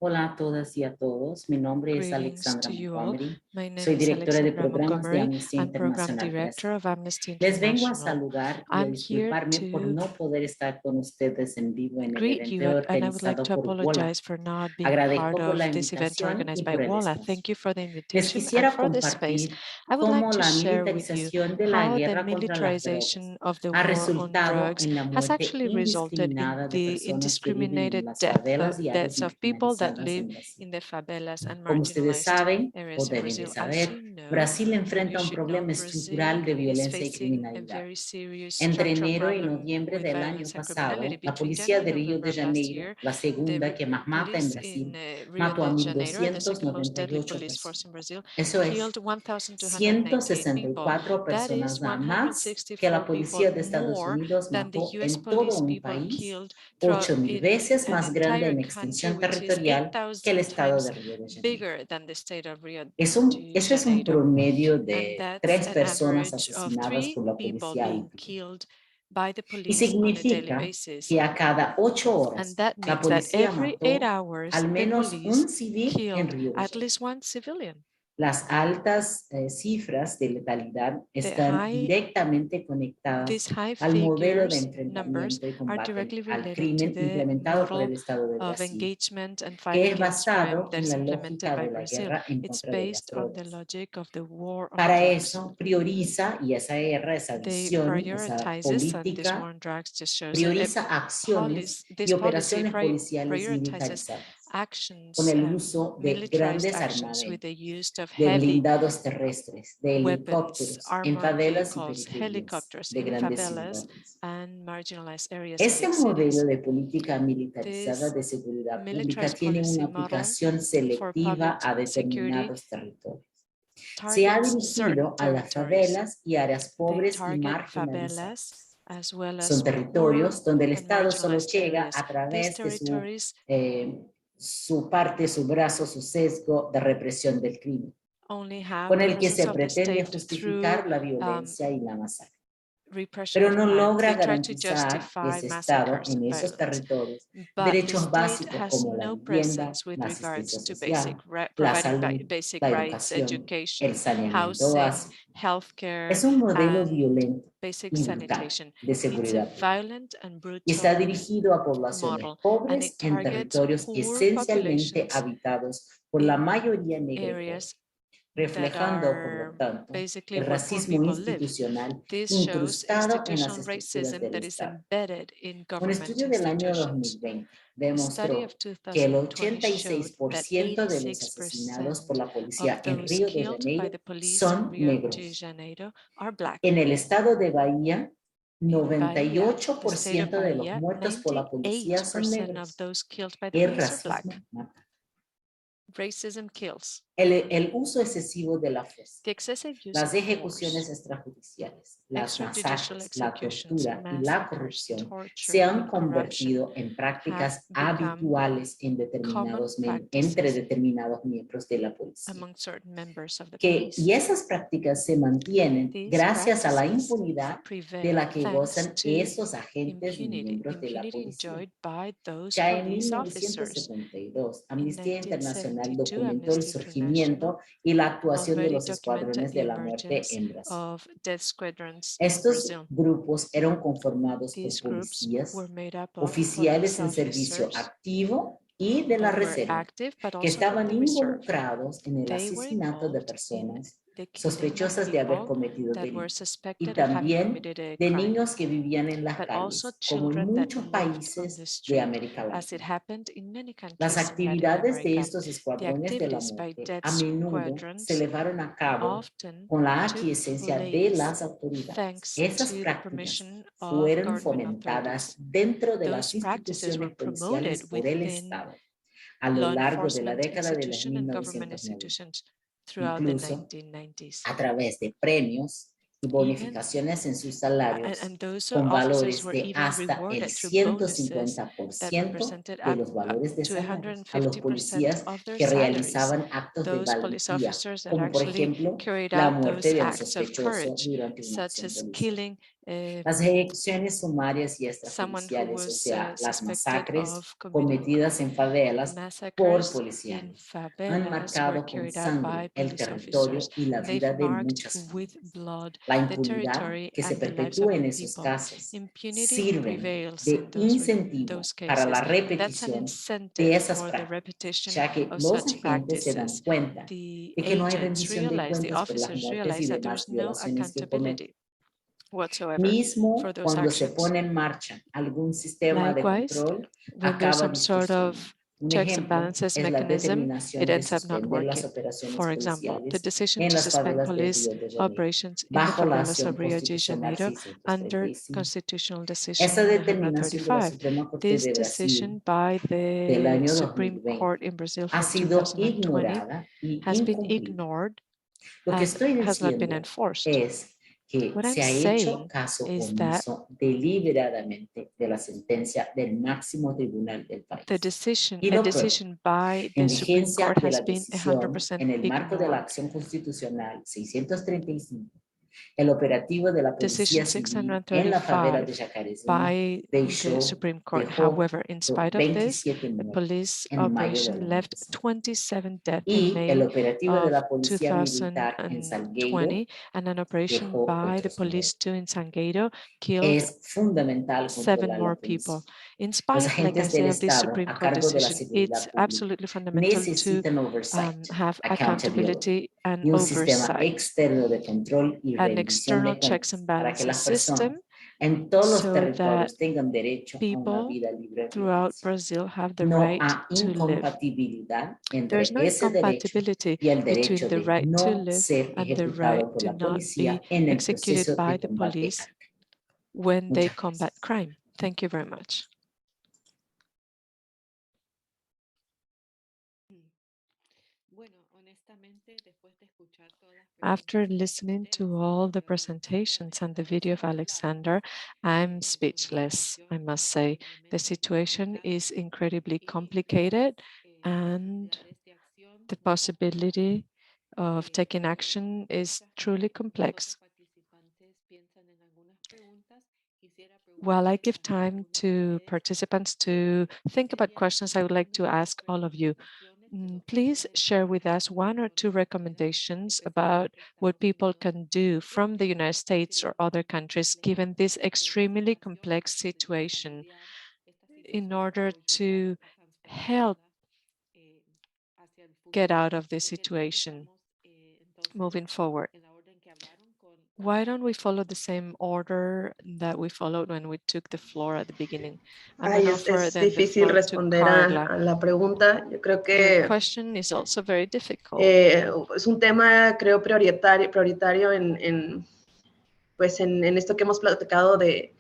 Hola a todas y a todos. Mi nombre es Greetings Alexandra to you all. Montgomery. My name Soy is directora de Alexandra programas de Montgomery. Amnistía I'm Program Internacional Director Brasil. of Amnesty Les vengo a International. saludar y a I'm here disculparme por to no poder estar con ustedes en vivo en el greet evento you, and I would like organizado to por WOLA. apologize for not being Agradezco part por la of this event invitación y organized by por el WOLA. espacio. Thank you for the Les invitation and quisiera for this space. compartir I would like cómo to la share with you militarización de la how the guerra contra las drogas militarization of the ha war on resultado drugs en la has muerte actually resulted in indiscriminada de the personas que viven en indiscriminated las favelas y áreas deaths of people that marginalizadas live en Brasil. in the favelas and Como ustedes marginalized saben o areas in deben de Brazil. As saber, you know, Brasil or enfrenta you un should know, problema Brazil estructural de is violencia y facing a criminalidad. very serious Entre structural enero y problem noviembre with del año violence and pasado, criminality. la Between policía January de and Río de November of last Janeiro, year, la segunda the que más mata en police Brasil, in Rio mató a de Janeiro, the second most deadly 1.298 police force personas. in Brazil, Eso es killed 1,298 people. 164 That personas is nada más que la 164 people policía de Estados more Unidos than the mató US en todo police un people país, killed 8.000 in veces an más grande entire en country, extensión which is territorial que el 8,000 estado de times Río de Janeiro. bigger than the state of Rio de Ese es un Janeiro. promedio And de that's 3 an personas average of asesinadas 3 por la people policía al being día. killed by the Y police on a daily significa basis. que a cada 8 And horas that la means that policía every 8 mató hours, al the menos police un civil en killed Río de at Janeiro. least one civilian. Las altas cifras de letalidad The están directamente conectadas These high al modelo de numbers enfrentamiento y are combate directly al related to crimen the implementado por model el Estado de of Brasil, engagement and fight que es against crime basado that en is la implemented lógica by de la Brazil. guerra en It's contra de las based on the drogas. logic of the war on Para drugs. eso prioriza, y esa guerra, esa They visión, esa prioritizes, and this war política, on drugs just shows it. prioriza acciones y operaciones policiales Prioritizes militarizadas actions, con el uso de militarized grandes actions with the armamentos, use of de heavy blindados terrestres, de weapons, helicópteros en armored favelas y vehicles, periferias helicopters de in grandes favelas ciudades. and marginalized areas in Ese big modelo cities. de política militarizada This de seguridad pública militarized tiene policy una model aplicación for selectiva public a security determinados territorios. Se ha targets certain dirigido a las territories. favelas y áreas They pobres y target marginalizadas. favelas as well Son as poor territorios donde el and Estado solo marginalized llega areas. a These través de territories su parte, su brazo, su sesgo de represión del crimen, only have con the el que presence se of the pretende state through justificar la violencia y la masacre. repression Pero of no crime. logra They try to garantizar justify ese Estado massacres en and esos violence. territorios But the derechos state básicos has como la no vivienda, presence with la regards asistencia to social, la providing salud, basic la rights, educación, education, el saneamiento housing, básico. healthcare, Es un modelo and violento basic y brutal sanitation. de It's a seguridad pública violent and y está brutal dirigido a poblaciones model, and it pobres en targets territorios poor esencialmente populations habitados por la in mayoría negra y pobre, areas that reflejando, por lo are tanto, basically el where poor racismo people live. institucional This shows incrustado en las institutional estructuras racism del that is Estado. embedded in Un government estudio del año institutions. 2020 A study demostró of que el 2020 showed that 86% de los asesinados por 86% la of policía en those Río de killed by Janeiro the police in son Rio de negros. Janeiro are black. En el estado de Bahía, Bahia, the state of 98% de los Bahia, muertos por la policía son 98% of negros. those killed by the El police are black. racismo mata. Racism kills. El uso excesivo de la fuerza, The excessive use las of ejecuciones force, extrajudiciales, las extrajudicial masacres, la executions, tortura y la massacres, corrupción torture, se han and corruption convertido en have prácticas become habituales en common entre practices determinados miembros de la policía. among certain members of the Y police. esas prácticas se mantienen These gracias a la practices impunidad de prevail la que thanks gozan to esos agentes y impunity, miembros de la impunity policía. enjoyed by those Ya en police officers. 1972, In Amnistía Internacional 1972, documentó el Amnesty International surgimiento y la actuación de already los documented escuadrones the de la muerte emergence en Brasil. of death squadrons in Estos Brazil. grupos eran conformados por These groups policías, were made up of oficiales police en servicio officers activo y de la that were reserva, active but que also from estaban the reserve. involucrados en el They were asesinato de involved in personas the killing of sospechosas de haber people cometido that were delitos, y suspected of having también committed a de crime, niños que vivían en las but also calles, como en children that muchos lived on the países de street, América as it Latina. happened in many Las countries in Latin actividades de America. estos The escuadrones de la activities by muerte death a menudo se squadrons llevaron a cabo often con la took aquiescencia de place las autoridades. thanks Esas to the prácticas permission of fueron government fomentadas authorities. dentro de las Those practices were instituciones policiales promoted por el within Estado a lo law largo de la enforcement década de los institution and government 1990, institutions throughout the incluso 1990s. a través de premios y Even bonificaciones en sus salarios and those con officers valores were de even hasta el rewarded through bonuses that 150% represented de up los valores de to salarios a los 150% policías of their que salaries. realizaban actos de Those police valentía, officers that como por actually ejemplo carried la out muerte those de un acts of sospechoso courage, durante una such acción as policial. killing Las ejecuciones sumarias y someone who extrajudiciales, o was sea, las suspected masacres of committing cometidas en favelas por massacres in policiales han favelas were marcado con carried out by sangre el police territorio officers. y la They've vida de marked muchas with familias. blood La the impunidad territory que se and the lives of perpetúa en the esos people. casos Impunity sirven prevails de in incentivo those para la cases. That's an repetición de incentive esas for the prácticas, repetition ya que of los such agentes se dan practices. cuenta The de que no hay agents rendición de realize, the cuentas por las officers muertes y realize that there demás is no violaciones que cometen. accountability whatsoever Mismo for those cuando se actions. pone en marcha algún sistema de Likewise, control, when there's acaba some sort distorsionado. of Un checks and ejemplo balances es la mechanism, determinación it de ends up not suspender las working. operaciones For example, the policiales decision en to las suspend favelas del police Río de Janeiro, operations in the bajo la favelas acción of Rio de constitucional Janeiro under 635. Constitutional Esa Decision determinación de la 135. Suprema Corte This de Brasil decision by del the año Supreme 2020 Court in Brazil ha from sido 2020 ignorada y has been incumplida. ignored Lo que and estoy has not been diciendo enforced. es que What se I'm ha hecho saying caso is that omiso deliberadamente de la sentencia del máximo tribunal del país. Y a lo prueba. decision by En the Supreme vigencia Court de has la been decisión 100% en el marco de la ignored. acción constitucional 635, el operativo de la Decision Policía Civil en la favela de 635 Jacarezinho by the dejó Supreme Court. 27 However, in spite of this, 27 the muertos police en mayo operation del año left pasado. 27 deaths in Y el May operativo de of la Policía Militar en Salgueiro 2020, and an operation dejó by the otros police 9. too in Sangueiro killed Es fundamental 7 controlar more la people. policía. In Los spite, like I agentes del say, of this Estado Supreme a Court cargo de la decision, it's seguridad pública absolutely fundamental to necesitan oversight, have accountability accountability and y un sistema oversight, externo de control y an rendición external de checks cuentas and para que balances las personas system, en todos los so that territorios tengan derecho a una people vida libre de throughout violencia. Brazil have the No right hay to live. incompatibilidad There's entre no ese derecho incompatibility y el between derecho the de right to no live ser and the right ejecutado por to la not be policía en el executed proceso by de the combate al police crimen. when they Muchas combat gracias. crime. Thank you very much. After listening to all the presentations and the video of Alexander, I'm speechless, I must say. The situation is incredibly complicated, and the possibility of taking action is truly complex. While I give time to participants to think about questions, I would like to ask all of you. Please share with us 1 or 2 recommendations about what people can do from the United States or other countries, given this extremely complex situation, in order to help get out of this situation moving forward. Why don't we follow the same order that we followed when we took the floor at the beginning? I'm going to offer then the difícil floor to responder Carla. a la pregunta. Yo creo Your que question is also very difficult. es un tema, creo, prioritario pues en esto que hemos platicado de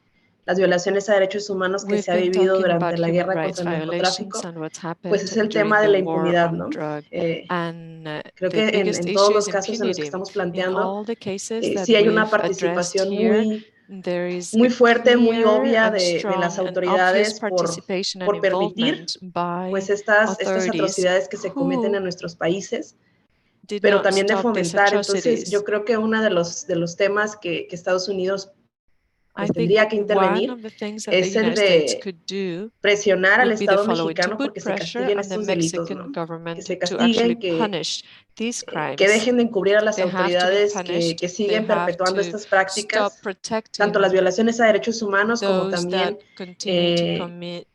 las violaciones a derechos humanos que We've se ha been vivido talking durante about la human guerra rights contra el violations narcotráfico, and what's pues happened es el during tema de the la war impunidad, on ¿no? drug. And Creo the que biggest en todos issue los is casos en los que impunity. estamos In planteando, all the cases that sí hay una we've addressed participación here, muy, there is muy a fuerte, muy clear obvia and de las strong and obvious autoridades participation and por permitir involvement by pues estas authorities atrocidades que se cometen who en nuestros países, did pero not también de stop these fomentar. Entonces, yo atrocities. creo que uno de los temas que Estados Unidos I pues think tendría que one intervenir of the things that the es el United States de could do presionar al would be the Estado following: to mexicano put porque se pressure castiguen on the estos delitos, Mexican ¿no? Que government se to actually castiguen, punish these que crimes. dejen de encubrir a las They have to be autoridades punished. que They siguen have perpetuando to estas stop prácticas, tanto las protecting violaciones a derechos humanos como those that también continue to commit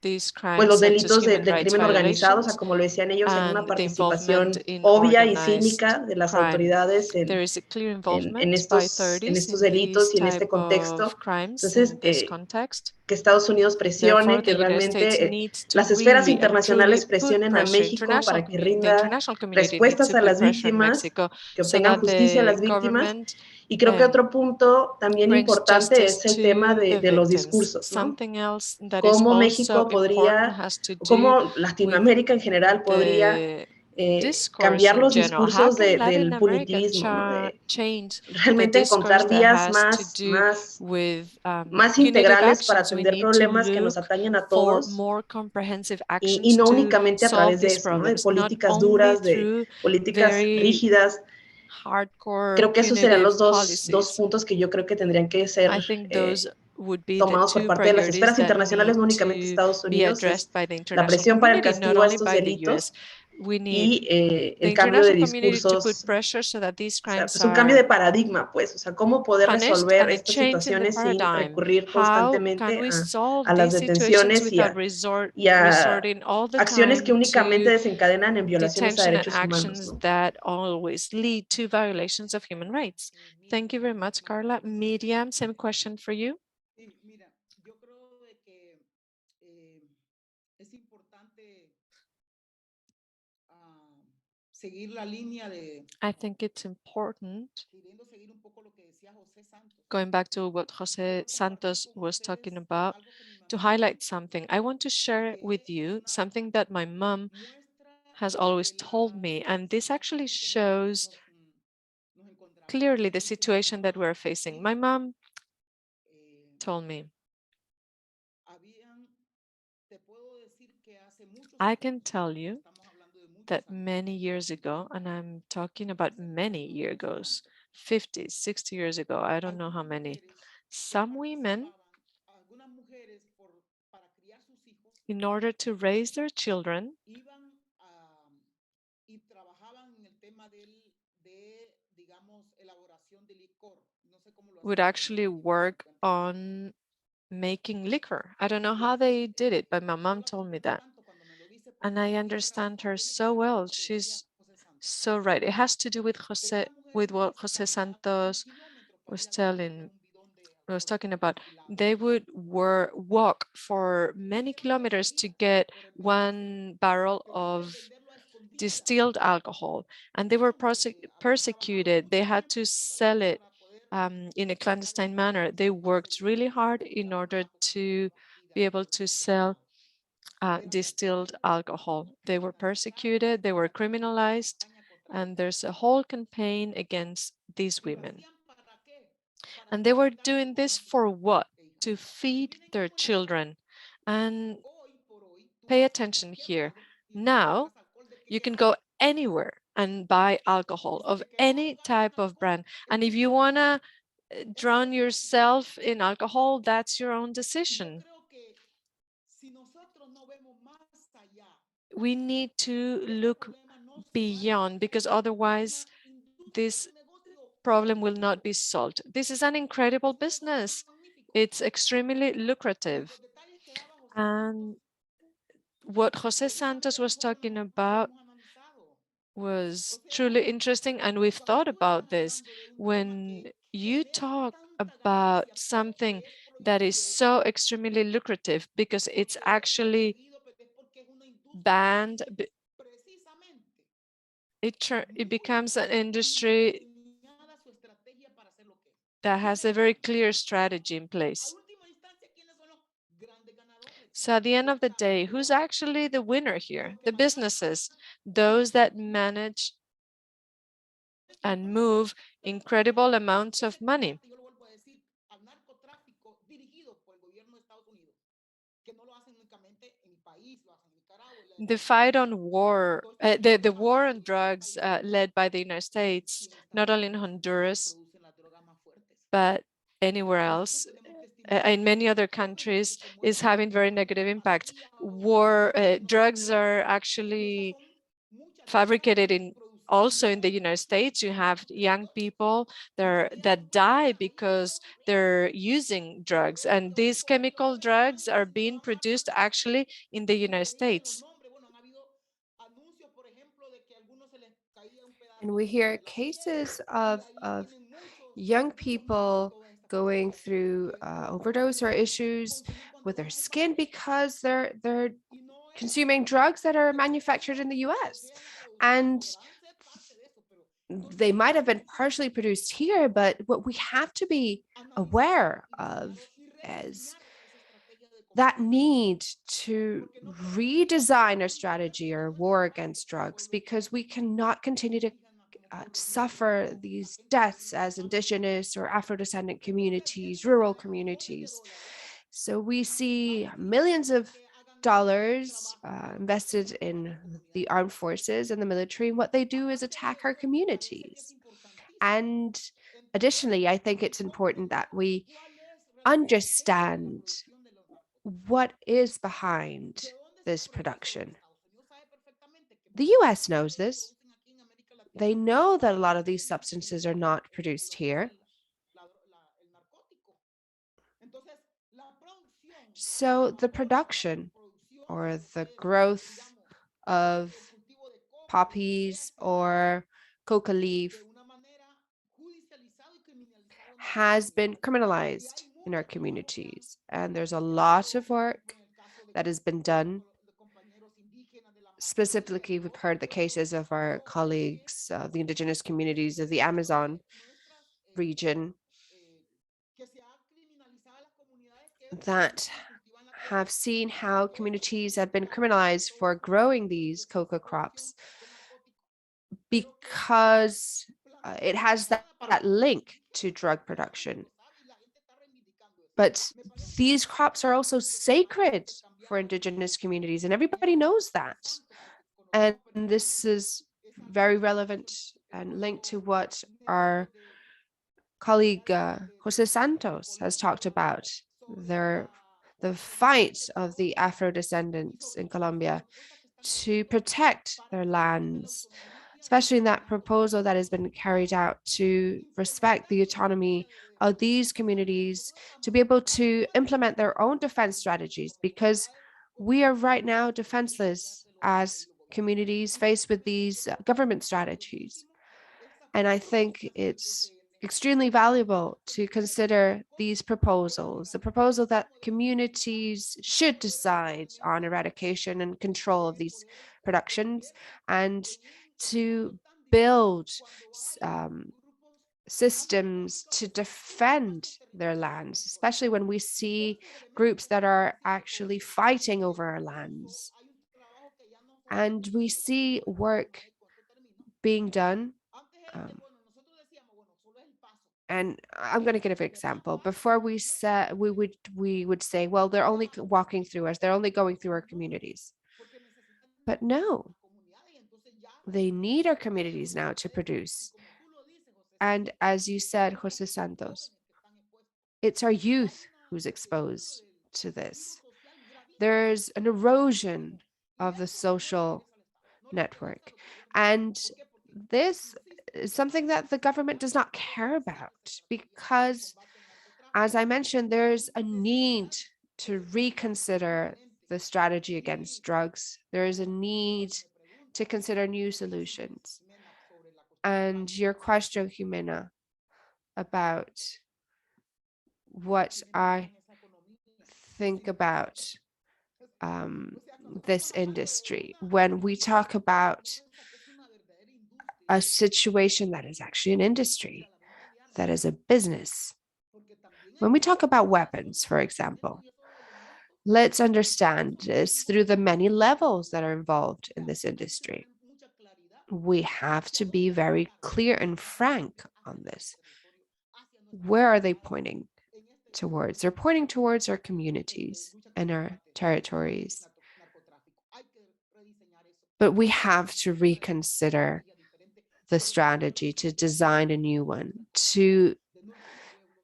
these pues crimes los such as delitos human del rights crimen organizado, o sea, violations como lo decían ellos, en una and the involvement participación in obvia y organized cínica de las crime. autoridades There is a clear en involvement by authorities estos in these delitos y en este type contexto. of crimes, Entonces, in this context. que Estados Unidos presione, Therefore, the que United States realmente needs to las esferas really and truly internacionales put presionen a pressure. México para que The rinda international community needs respuestas to a put las pressure on víctimas, Mexico que so obtengan that justicia a the las víctimas. government Y creo que otro punto también brings importante justice es el tema to the de los victims. discursos, ¿no? Something else that is Cómo also México important podría, has to o do cómo with Latinoamérica en general podría the discourse cambiar in los general. How discursos can Latin del America punitivismo, ¿no? De change the realmente discourse encontrar that vías has to do with más punitive integrales para actions? We atender need to problemas que nos look atañen a for todos more comprehensive y actions no to únicamente a solve través de these eso, ¿no? De problems, not políticas only duras, de through políticas very rígidas. hardcore Creo que esos serían punitive los dos policies. puntos que yo creo que tendrían que ser I think those would be the tomados por two parte de las priorities esferas that internacionales, need no únicamente to Estados be Unidos, es addressed by the la international presión para el community, not castigo a only estos by the US. delitos We need y the el cambio de international community to put discursos, pressure so that these o sea, crimes pues un cambio de are paradigma, pues, o sea, cómo poder punished resolver and a estas change in the situaciones sin paradigm. recurrir How can constantemente we solve a las these situations detenciones without y a resorting all the acciones que time únicamente to desencadenan en violaciones a detention and derechos humanos, actions ¿no? that always lead to violations of human rights? Thank you very much, Carla. Miriam, same question for you. Sí, mira, yo creo de que es importante seguir la línea de, I think it's important, queriendo seguir un poco lo que decía José Santos. going back to what Jose Quiero Santos compartir con was talking ustedes about, algo que mi to mamá highlight me something. I want to share que with es you una something that my mom muestra has always de told la me, and this actually situación que nosotros shows nos encontramos. clearly Me the dice mi situation that mamá, we're facing. My hija, mom eh, told me, habían, te puedo decir que hace muchos I años, can tell you estamos hablando de muchos that años, many years ago, and I'm talking about many years ago, 50, 60 years ago, I don't know how algunas many, mujeres que some women, participaban, algunas mujeres para criar sus hijos, in order to raise their children, iban y trabajaban en el tema de, digamos, elaboración de licor. No sé cómo lo would hacían actually en work México. on making liquor. I don't know how they did it, but my mom told me that. And I understand her so well. She's so right. It has to do with what Jose Santos was talking about. They would walk for many kilometers to get 1 barrel of distilled alcohol, and they were persecuted. They had to sell it in a clandestine manner. They worked really hard in order to be able to sell distilled alcohol. They were persecuted, they were criminalized, and there's a whole campaign against these women. And they were doing this for what? To feed their children. And pay attention here. Now, you can go anywhere and buy alcohol of any type of brand. And if you want to drown yourself in alcohol, that's your own decision. We need to look beyond, because otherwise this problem will not be solved. This is an incredible business. It's extremely lucrative. And what Jose Santos was talking about was truly interesting, and we've thought about this. When you talk about something that is so extremely lucrative because it's actually banned, it becomes an industry that has a very clear strategy in place. So at the end of the day, who's actually the winner here? The businesses, those that manage and move incredible amounts of money. The fight on war, the war on drugs led by the United States, not only in Honduras, but anywhere else, in many other countries, is having very negative impact. Drugs are actually fabricated also in the United States. You have young people that die because they're using drugs, and these chemical drugs are being produced actually in the United States. And we hear cases of young people going through overdose or issues with their skin because they're consuming drugs that are manufactured in the US. And they might have been partially produced here, but what we have to be aware of is that need to redesign our strategy or war against drugs, because we cannot continue to suffer these deaths as indigenous or Afro-descendant communities, rural communities. So we see millions of dollars invested in the armed forces and the military, and what they do is attack our communities. And additionally, I think it's important that we understand what is behind this production. The US knows this. They know that a lot of these substances are not produced here. So the production or the growth of poppies or coca leaf has been criminalized in our communities. And there's a lot of work that has been done. Specifically, we've heard the cases of our colleagues, the indigenous communities of the Amazon region, that have seen how communities have been criminalized for growing these coca crops because it has that link to drug production. But these crops are also sacred for indigenous communities, and everybody knows that. And this is very relevant and linked to what our colleague Jose Santos has talked about, the fight of the Afro-descendants in Colombia to protect their lands, especially in that proposal that has been carried out to respect the autonomy of these communities to be able to implement their own defense strategies, because we are right now defenseless as communities faced with these government strategies. And I think it's extremely valuable to consider these proposals, the proposal that communities should decide on eradication and control of these productions, and to build systems to defend their lands, especially when we see groups that are actually fighting over our lands. And we see work being done. And I'm going to give an example. Before we said we would say, well, they're only walking through us, they're only going through our communities. But no, they need our communities now to produce. And as you said, Jose Santos, it's our youth who's exposed to this. There's an erosion of the social network. And this is something that the government does not care about, because, as I mentioned, there's a need to reconsider the strategy against drugs. There is a need to consider new solutions. And your question, Jimena, about what I think about this industry, when we talk about a situation that is actually an industry, that is a business. When we talk about weapons, for example, let's understand this through the many levels that are involved in this industry. We have to be very clear and frank on this. Where are they pointing towards? They're pointing towards our communities and our territories. But we have to reconsider the strategy, to design a new one, to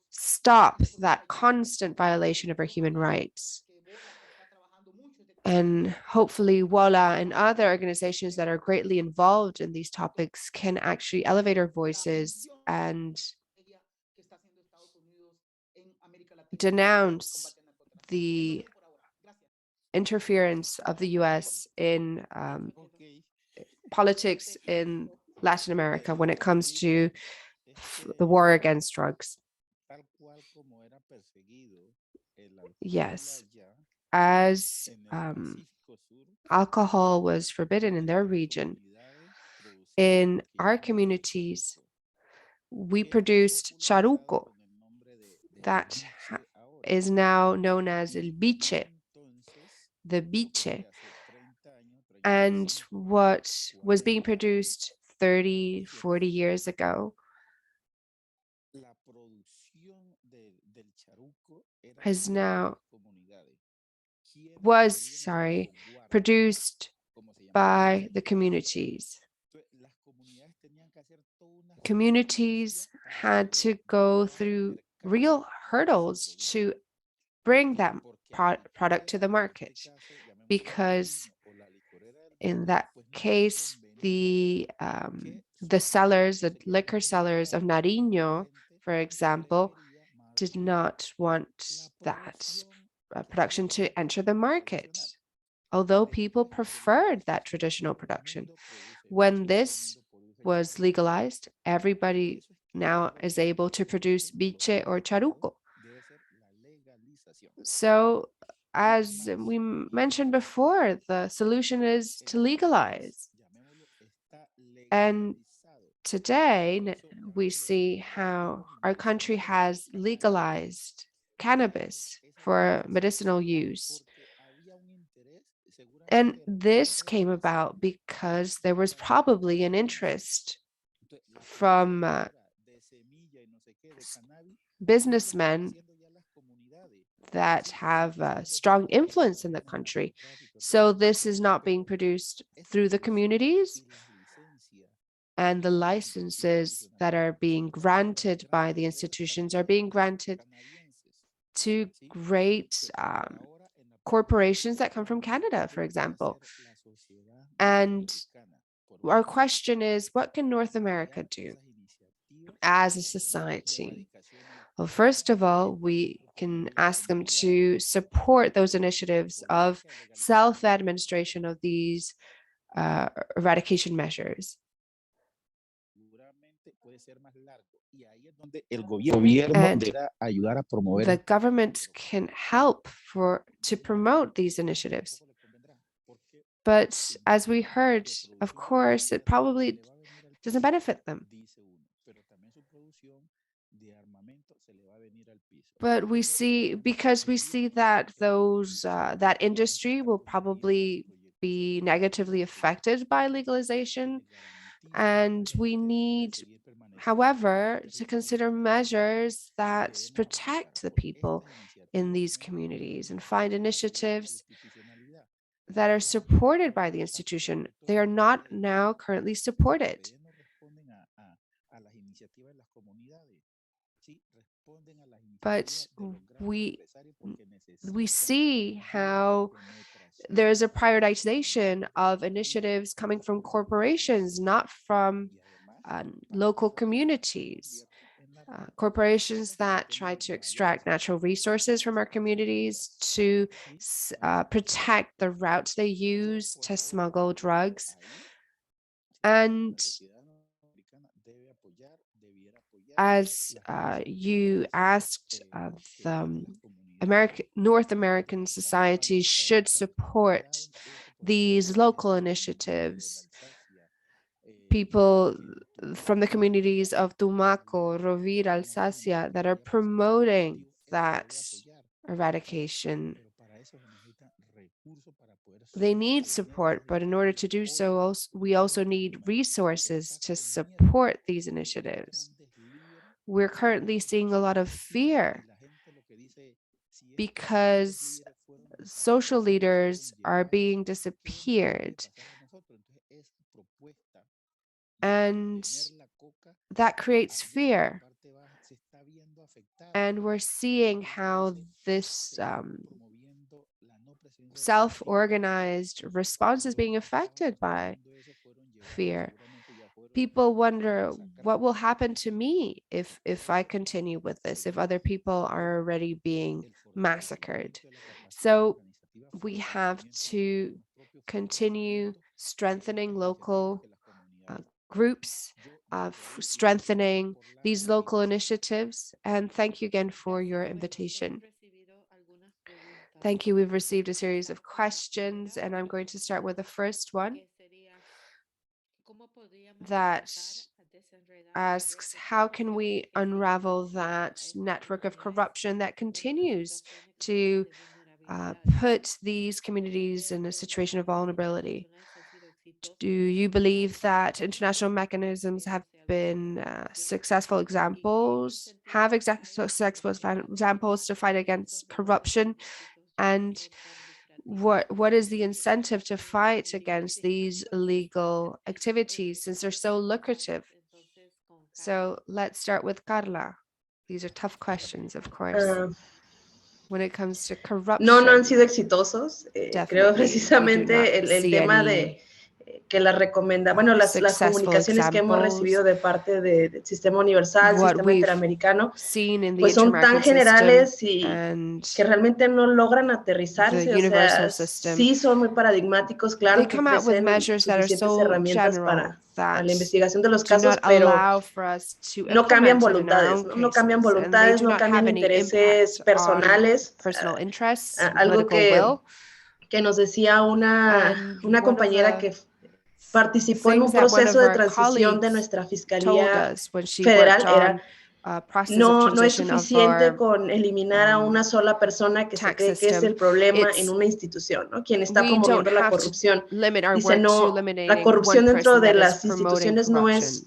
stop that constant violation of our human rights. And hopefully WOLA and other organizations that are greatly involved in these topics can actually elevate our voices and denounce the interference of the US in politics in Latin America when it comes to the war against drugs. Yes, as alcohol was forbidden in their region, in our communities, we produced charuco that is now known as el biche, the biche. And what was being produced 30, 40 years ago was produced by the communities. Communities had to go through real hurdles to bring that product to the market, because in that case, the sellers, the liquor sellers of Nariño, for example, did not want that production to enter the market, although people preferred that traditional production. When this was legalized, everybody now is able to produce biche or charuco. So, as we mentioned before, the solution is to legalize. And today, we see how our country has legalized cannabis for medicinal use. And this came about because there was probably an interest from businessmen that have a strong influence in the country. So this is not being produced through the communities, and the licenses that are being granted by the institutions are being granted to great corporations that come from Canada, for example. And our question is, what can North America do as a society? Well, first of all, we can ask them to support those initiatives of self-administration of these eradication measures. And the government can help to promote these initiatives. But as we heard, of course, it probably doesn't benefit them. But we see that that industry will probably be negatively affected by legalization. And we need, however, to consider measures that protect the people in these communities and find initiatives that are supported by the institution. They are not now currently supported. But we see how there is a prioritization of initiatives coming from corporations, not from local communities. Corporations that try to extract natural resources from our communities to protect the routes they use to smuggle drugs. And as you asked, the North American society should support these local initiatives people from the communities of Tumaco, Rovira, Alsacia that are promoting that eradication. They need support, but in order to do so, we also need resources to support these initiatives. We're currently seeing a lot of fear because social leaders are being disappeared. And that creates fear. And we're seeing how this self-organized response is being affected by fear. People wonder, what will happen to me if I continue with this, if other people are already being massacred? So we have to continue strengthening local groups, strengthening these local initiatives. And thank you again for your invitation. Thank you. We've received a series of questions, and I'm going to start with the first one that asks, how can we unravel that network of corruption that continues to put these communities in a situation of vulnerability? Do you believe that international mechanisms have been successful examples, examples to fight against corruption? And what is the incentive to fight against these illegal activities since they're so lucrative? So let's start with Carla. These are tough questions, of course. When it comes to corruption. No han sido exitosos. Creo We do precisamente not el see tema any de que las las successful comunicaciones que hemos examples. recibido de parte del Sistema Universal, What Sistema we've Interamericano, seen in the pues son tan inter-American system generales y and que realmente no logran the aterrizarse. O sea, universal system. sí son muy paradigmáticos, They claro que come out with ofrecen measures that are suficientes so herramientas general para that la investigación de los do casos, not pero allow for us to no cambian implement it in our voluntades, own ¿no? No cambian cases, and they voluntades, do no not cambian have any intereses impact on personales. personal interests, Algo political will. que nos decía And una one of compañera the que participó en un things that one proceso of de our transición de colleagues nuestra told Fiscalía us when she Federal worked era on a process of no es transition of suficiente our con eliminar a una sola persona que se tax cree que es system. el problema en It's una institución, ¿no? Quien está we don't promoviendo la have to corrupción. limit our Dice, work to no, la eliminating one corrupción dentro person de that is las promoting instituciones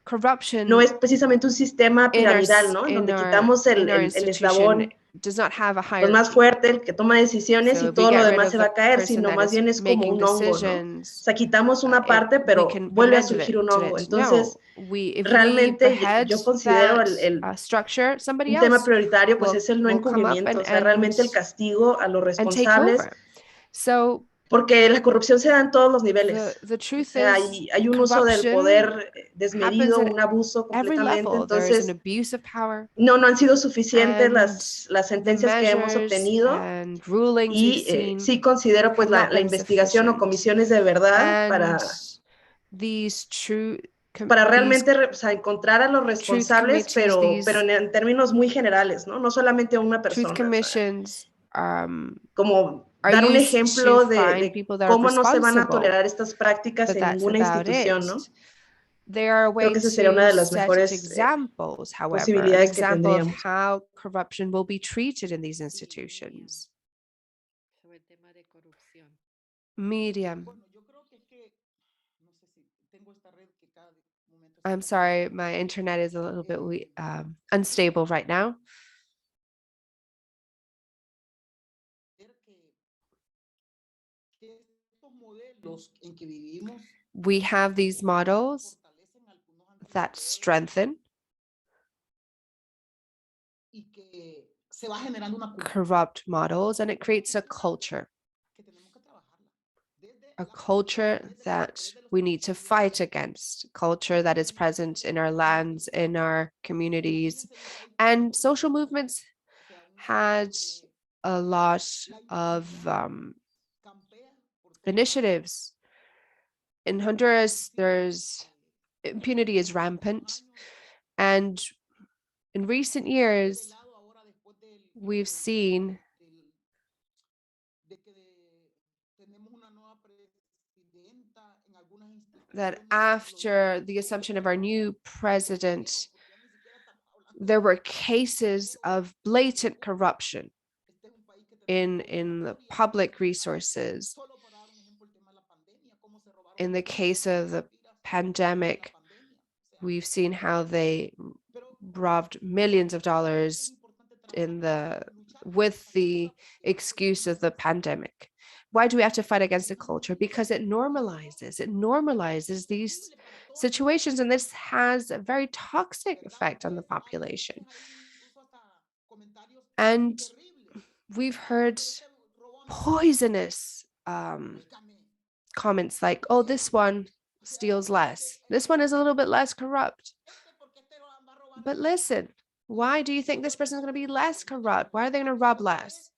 corruption. no es precisamente un sistema In our, piramidal, ¿no? En donde quitamos in our el institution eslabón does not have a pues más hierarchy. fuerte, el que toma decisiones So y if we todo lo get rid demás of se the va a caer, person sino that más is bien es como making un hongo, ¿no? O decisions, sea, quitamos una parte, we pero can vuelve a amend surgir un hongo. it. Entonces, No, if we realmente behead yo considero that structure, somebody un tema else prioritario pues will, es el no will come up encubrimiento, o sea, realmente el castigo a los and take responsables, over. So porque la corrupción se da en todos los niveles. the O truth sea, is, hay un uso del corruption poder happens desmedido, at un abuso every completamente, level. There is an entonces abuse of power. no han sido suficientes And las the sentencias que hemos measures obtenido and rulings we've y seen sí considero pues have not la been investigación o sufficient. comisiones de verdad And these para realmente o sea, encontrar a los truth responsables, committees, pero en términos muy generales, ¿no? No solamente a una truth persona. commissions O sea, como are dar un used to ejemplo find people that are cómo no se van a responsible, tolerar estas prácticas but en that's ninguna about institución, it. ¿no? They are a Creo way que esa sería una to de las set mejores examples, however, an posibilidades que example of tendríamos. how corruption will be treated in these institutions. Miriam. I'm sorry, my internet is a little bit unstable right now. We have these models that strengthen corrupt models, and it creates a culture that we need to fight against, culture that is present in our lands, in our communities. And social movements had a lot of initiatives. In Honduras, impunity is rampant. And in recent years, we've seen that after the assumption of our new president, there were cases of blatant corruption in the public resources. In the case of the pandemic, we've seen how they robbed millions of dollars with the excuse of the pandemic. Why do we have to fight against the culture? Because it normalizes these situations, and this has a very toxic effect on the population. And we've heard poisonous comments like, oh, this one steals less. This one is a little bit less corrupt. But listen, why do you think this person is going to be less corrupt? Why are they going to rob less?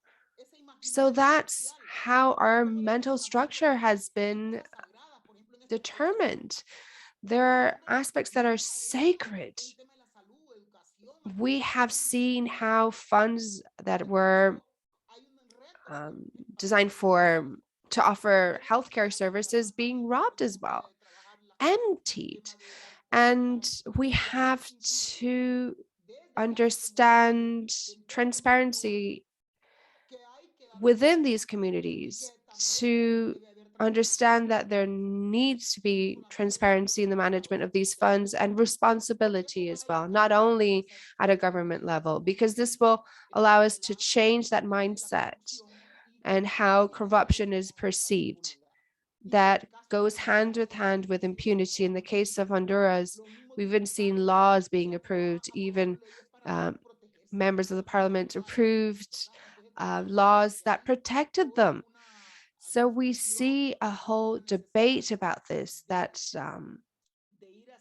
So that's how our mental structure has been determined. There are aspects that are sacred. We have seen how funds that were designed to offer healthcare services being robbed as well, emptied. And we have to understand transparency within these communities, to understand that there needs to be transparency in the management of these funds and responsibility as well, not only at a government level, because this will allow us to change that mindset and how corruption is perceived. That goes hand with impunity. In the case of Honduras, we've even seen laws being approved, even members of the parliament approved laws that protected them. So we see a whole debate about this that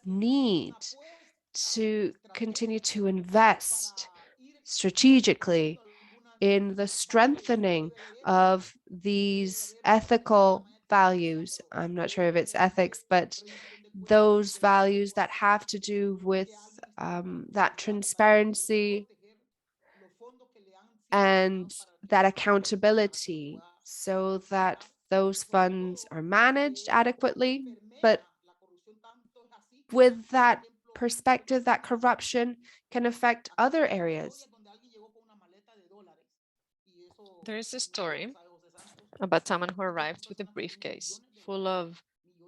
need to continue to invest strategically in the strengthening of these ethical values. I'm not sure if it's ethics, but those values that have to do with that transparency and that accountability, so that those funds are managed adequately, but with that perspective that corruption can affect other areas. There is a story about someone who arrived with a briefcase full of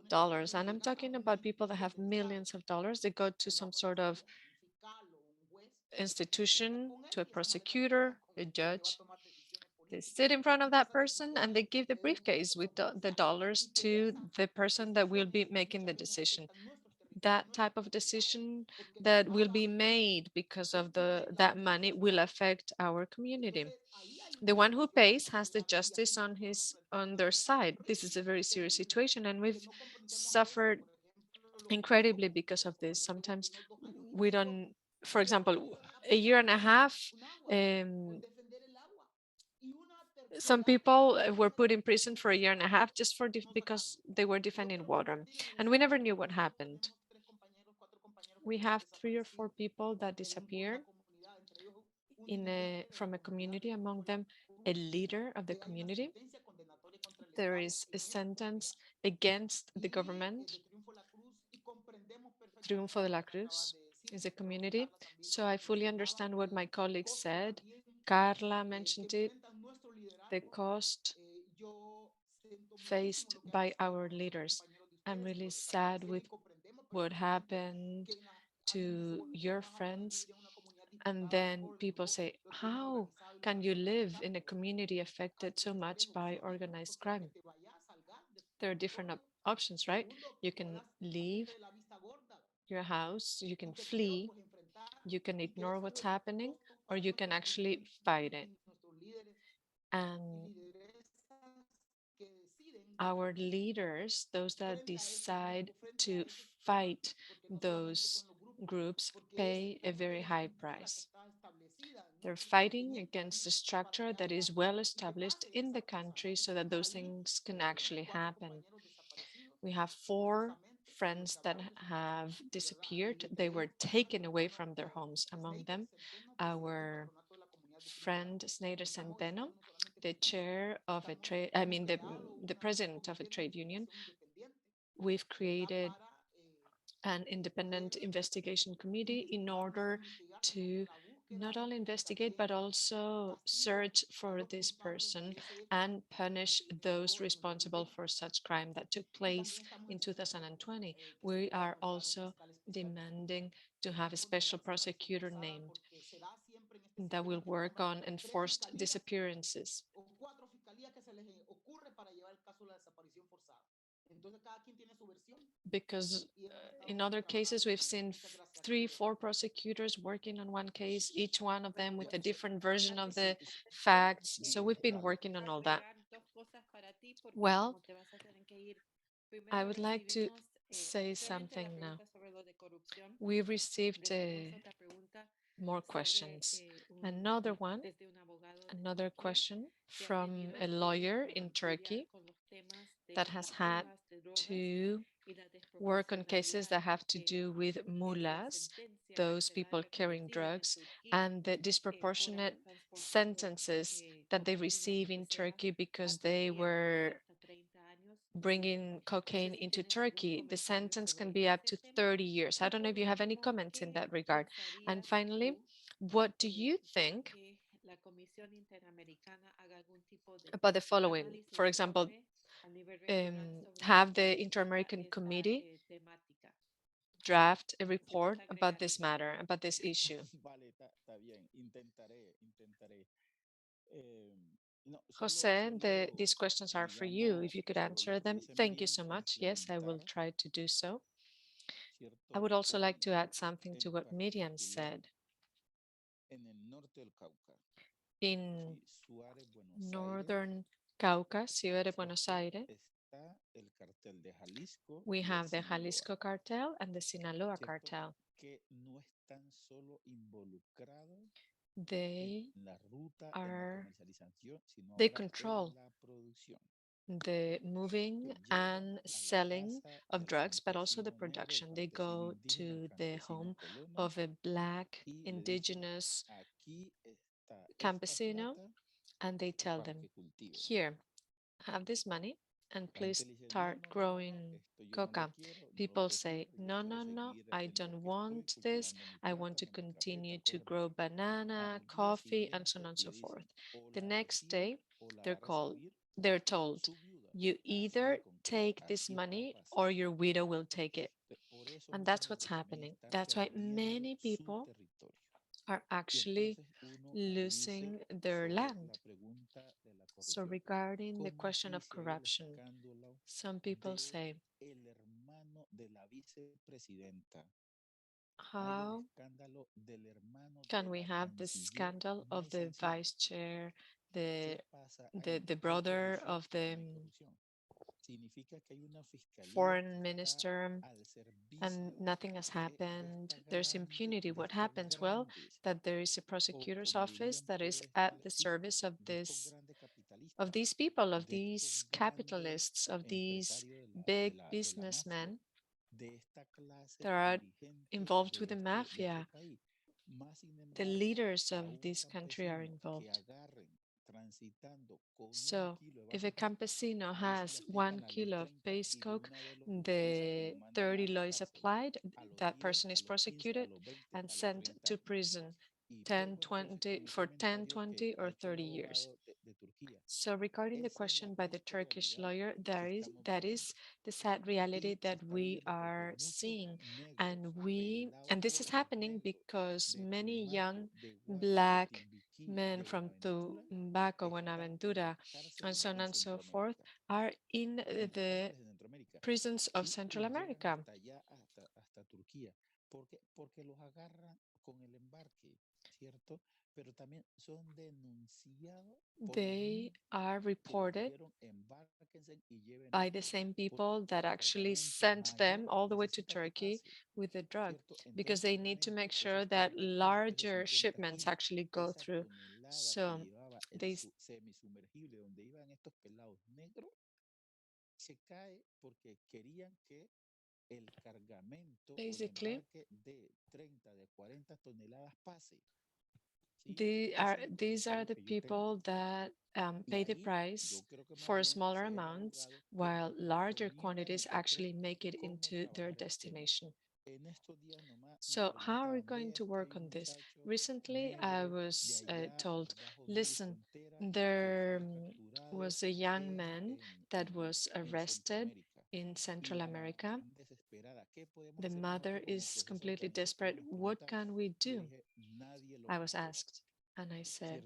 dollars. And I'm talking about people that have millions of dollars. They go to some sort of institution, to a prosecutor, a judge. They sit in front of that person and they give the briefcase with the dollars to the person that will be making the decision. That type of decision that will be made because of that money will affect our community. The one who pays has the justice on their side. This is a very serious situation, and we've suffered incredibly because of this. Sometimes we don't, for example, a year and a half, some people were put in prison for a year and a half just because they were defending water, and we never knew what happened. We have 3 or 4 people that disappeared from a community, among them a leader of the community. There is a sentence against the government. Triunfo de la Cruz is a community. So I fully understand what my colleagues said. Carla mentioned it, the cost faced by our leaders. I'm really sad with what happened to your friends. And then people say, how can you live in a community affected so much by organized crime? There are different options, right? You can leave your house, you can flee, you can ignore what's happening, or you can actually fight it. And our leaders, those that decide to fight those groups, pay a very high price. They're fighting against a structure that is well established in the country so that those things can actually happen. We have 4 friends that have disappeared. They were taken away from their homes, among them our friend Snyder Centeno. the chair of a trade, the president of a trade union, we've created an independent investigation committee in order to not only investigate, but also search for this person and punish those responsible for such crime that took place in 2020. We are also demanding to have a special prosecutor named that will work on enforced disappearances. Because in other cases, we've seen 3, 4 prosecutors working on one case, each one of them with a different version of the facts. So we've been working on all that. Well, I would like to say something now. We received more questions. Another question from a lawyer in Turkey that has had to work on cases that have to do with mullahs, those people carrying drugs, and the disproportionate sentences that they receive in Turkey because they were bringing cocaine into Turkey. The sentence can be up to 30 years. I don't know if you have any comments in that regard. And finally, what do you think about the following? For example, have the Inter-American Committee draft a report about this matter, about this issue. Está bien, intentaré. Jose, these questions are for you. If you could answer them, thank you so much. Yes, I will try to do so. I would also like to add something to what Miriam said. In northern Cauca, Ciudad de Buenos Aires, we have the Jalisco cartel and the Sinaloa cartel. They control the moving and selling of drugs, but also the production. They go to the home of a Black indigenous campesino and they tell them, here, have this money and please start growing coca. People say, no, no, no, I don't want this. I want to continue to grow banana, coffee, and so on and so forth. The next day, they're told, you either take this money or your widow will take it. And that's what's happening. That's why many people are actually losing their land. So regarding the question of corruption, some people say, how can we have the scandal of the vice chair, the brother of the foreign minister, and nothing has happened? There's impunity. What happens? Well, that there is a prosecutor's office that is at the service of these people, of these capitalists, of these big businessmen that are involved with the mafia. The leaders of this country are involved. So if a campesino has 1 kilo of base coke, the 30 law is applied, that person is prosecuted and sent to prison 10, 20, for 10, 20, or 30 years. So regarding the question by the Turkish lawyer, that is the sad reality that we are seeing. And this is happening because many young Black men from Tumbaco, Buenaventura, and so on and so forth are in the prisons of Central America. They are reported by the same people that actually sent them all the way to Turkey with the drug, because they need to make sure that larger shipments actually go through. So they basically These are the people that pay the price for smaller amounts, while larger quantities actually make it into their destination. So how are we going to work on this? Recently, I was told, listen, there was a young man that was arrested in Central America. The mother is completely desperate. What can we do? I was asked, and I said,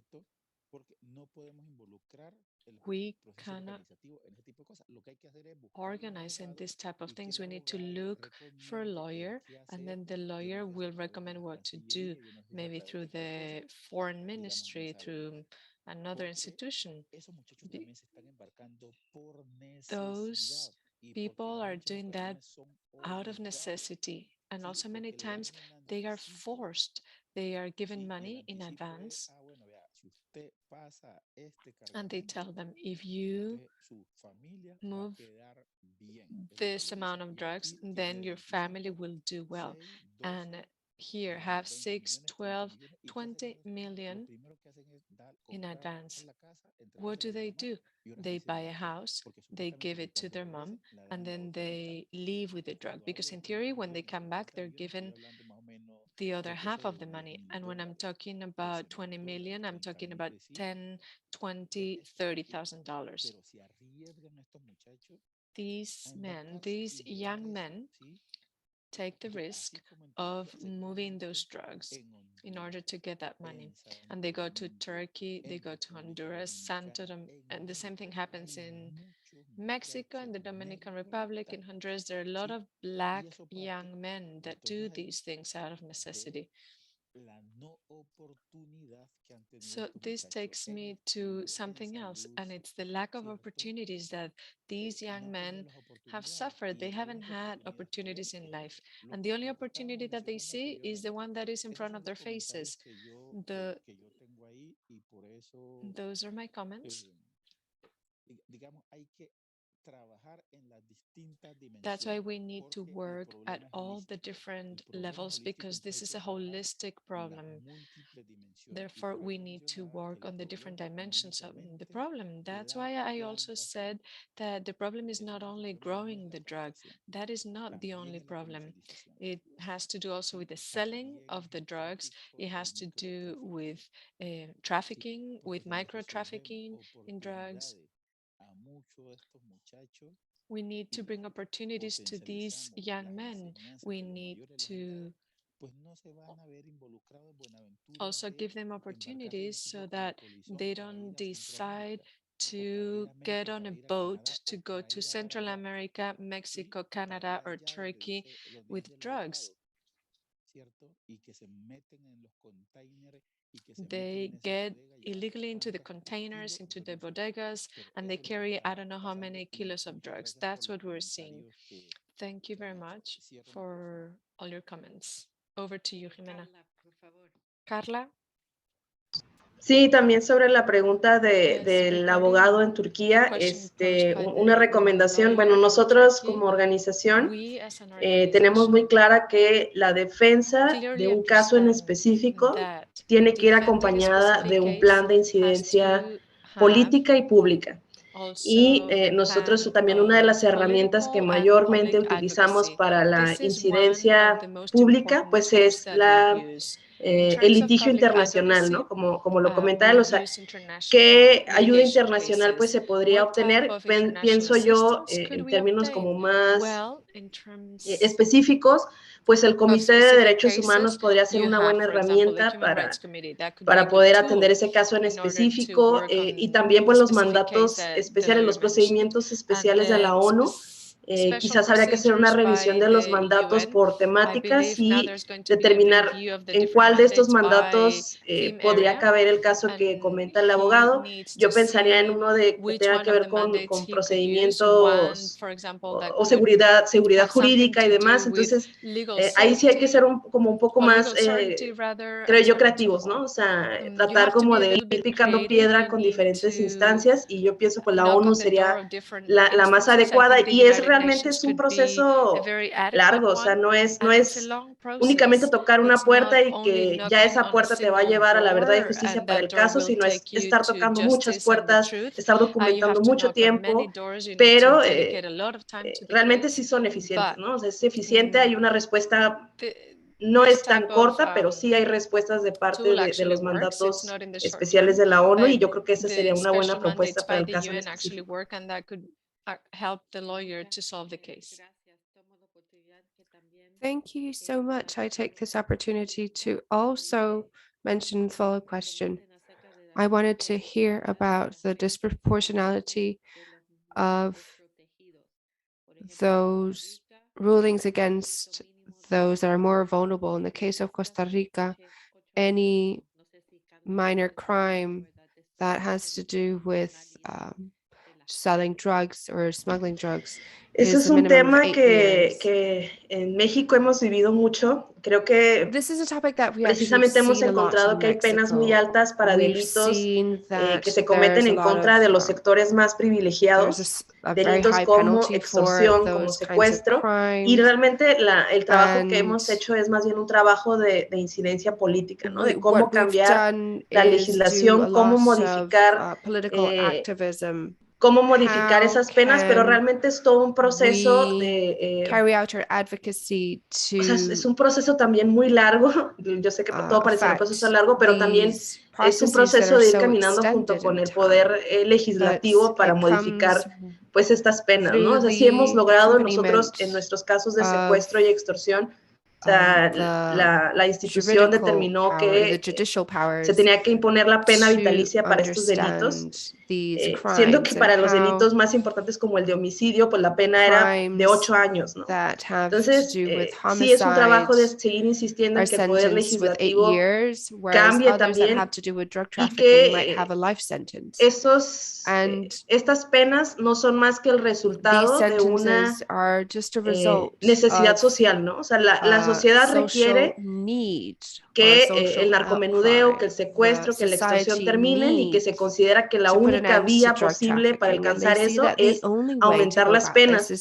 we cannot organize in this type of things. We need to look for a lawyer, and then the lawyer will recommend what to do, maybe through the foreign ministry, through another institution. Those people are doing that out of necessity, and also many times they are forced. They are given money in advance, and they tell them, if you move this amount of drugs, then your family will do well. And here have 6, 12, 20 million in advance. What do? They buy a house, they give it to their mom, and then they leave with the drug. Because in theory, when they come back, they're given the other half of the money. And when I'm talking about 20 million, I'm talking about 10, 20, $30,000. These young men take the risk of moving those drugs in order to get that money. And they go to Turkey, they go to Honduras, and the same thing happens in Mexico, in the Dominican Republic, in Honduras. There are a lot of black young men that do these things out of necessity. So this takes me to something else, and it's the lack of opportunities that these young men have suffered. They haven't had opportunities in life, and the only opportunity that they see is the one that is in front of their faces. Those are my comments. That's why we need to work at all the different levels, because this is a holistic problem. Therefore, we need to work on the different dimensions of the problem. That's why I also said that the problem is not only growing the drug. That is not the only problem. It has to do also with the selling of the drugs. It has to do with trafficking, with micro trafficking in drugs. We need to bring opportunities to these young men. We need to also give them opportunities so that they don't decide to get on a boat to go to Central America, Mexico, Canada, or Turkey with drugs. They get illegally into the containers, into the bodegas, and they carry I don't know how many kilos of drugs. That's what we're seeing. Thank you very much for all your comments. Over to you, Jimena. Carla. Sí, también sobre la pregunta del abogado en Turquía, una recomendación. Bueno, nosotros como organización tenemos muy clara que la defensa de un caso en específico tiene que ir acompañada de un plan de incidencia política y pública. Y nosotros también una de las herramientas que mayormente utilizamos para la incidencia pública, pues es el litigio internacional, ¿no? Como lo comentaba, o sea, ¿qué ayuda internacional pues se podría obtener? Pienso yo en términos como más específicos, pues el Comité de Derechos Humanos podría ser una buena herramienta para poder atender ese caso en específico, y también pues los mandatos especiales, los procedimientos especiales de la ONU. Quizás habría que hacer una revisión de los mandatos por temáticas y determinar en cuál de estos mandatos podría caber el caso que comenta el abogado. Yo pensaría en uno que tenga que ver con procedimientos o seguridad jurídica y demás. Entonces, ahí sí hay que ser como un poco más, creo yo, creativos, ¿no? O sea, tratar como de ir picando piedra con diferentes instancias, y yo pienso pues la ONU sería la más adecuada, y es realmente realmente es un proceso largo, o sea, no es únicamente tocar una puerta y que ya esa puerta te va a llevar a la verdad y justicia para el caso, sino es estar tocando muchas puertas, estar documentando mucho tiempo, pero realmente sí son eficientes, ¿no? O sea, es eficiente, hay una respuesta, no es tan corta, pero sí hay respuestas de parte de los mandatos especiales de la ONU, y yo creo que esa sería una buena propuesta para el caso en específico. Help the lawyer to solve the case. Thank you so much. I take this opportunity to also mention the follow-up question. I wanted to hear about the disproportionality of those rulings against those that are more vulnerable. In the case of Costa Rica, any minor crime that has to do with selling drugs or smuggling drugs. Eso es un tema que en México hemos vivido mucho. Creo que precisamente hemos encontrado que hay penas muy altas para delitos que se cometen en contra de los sectores más privilegiados, delitos como extorsión, como secuestro, y realmente el trabajo que hemos hecho es más bien un trabajo de incidencia política, ¿no? De cómo cambiar la legislación, cómo modificar esas penas, pero realmente es todo un proceso de carry out our advocacy to, o sea, es un proceso también muy largo. Yo sé que todo parece un proceso largo, pero también es un proceso de ir caminando junto con el poder legislativo para modificar pues estas penas, ¿no? O sea, sí hemos logrado nosotros en nuestros casos de secuestro y extorsión. O sea, la institución determinó que se tenía que imponer la pena vitalicia para estos delitos, siendo que para los delitos más importantes como el de homicidio, pues la pena era de 8 años, ¿no? Entonces, sí es un trabajo de seguir insistiendo en que el poder legislativo cambie también y que estas penas no son más que el resultado de una necesidad social, ¿no? O sea, la sociedad requiere que el narcomenudeo, que el secuestro, que la extorsión terminen, y que se considera que la única vía posible para alcanzar eso es aumentar las penas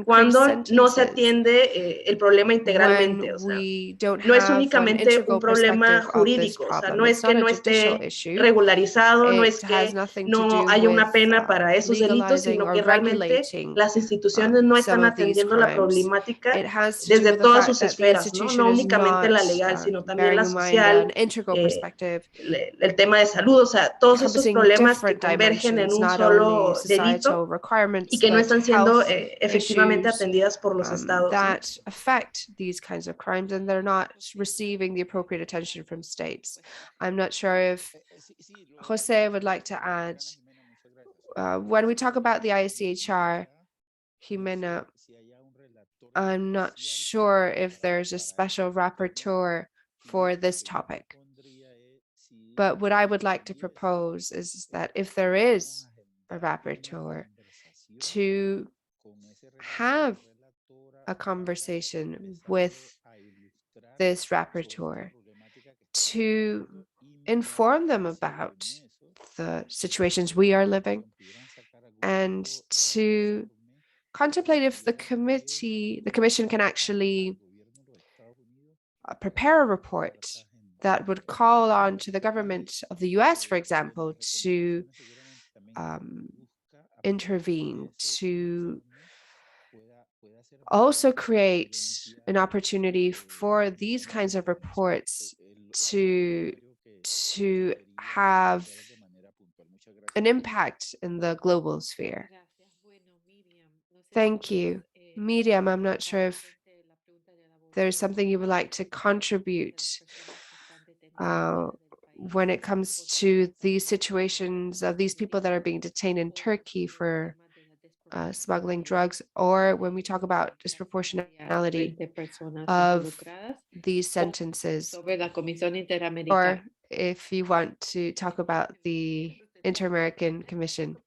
cuando no se atiende el problema integralmente. O sea, no es únicamente un problema jurídico, o sea, no es que no esté regularizado, no es que no haya una pena para esos delitos, sino que realmente las instituciones no están atendiendo la problemática desde todas sus esferas, ¿no? No únicamente la legal, sino también la social, el tema de salud, o sea, todos esos problemas que convergen en un solo delito y que no están siendo efectivamente atendidas por los estados, that affect these kinds of crimes, and they're not receiving the appropriate attention from states. I'm not sure if Jose would like to add. When we talk about the ICHR, Jimena, I'm not sure if there's a special rapporteur for this topic. But what I would like to propose is that if there is a rapporteur, to have a conversation with this rapporteur to inform them about the situations we are living, and to contemplate if the commission can actually prepare a report that would call on to the government of the US, for example, to intervene, to also create an opportunity for these kinds of reports to have an impact in the global sphere. Thank you. Miriam, I'm not sure if there's something you would like to contribute when it comes to these situations of these people that are being detained in Turkey for smuggling drugs, or when we talk about disproportionality of these sentences, or if you want to talk about the Inter-American Commission.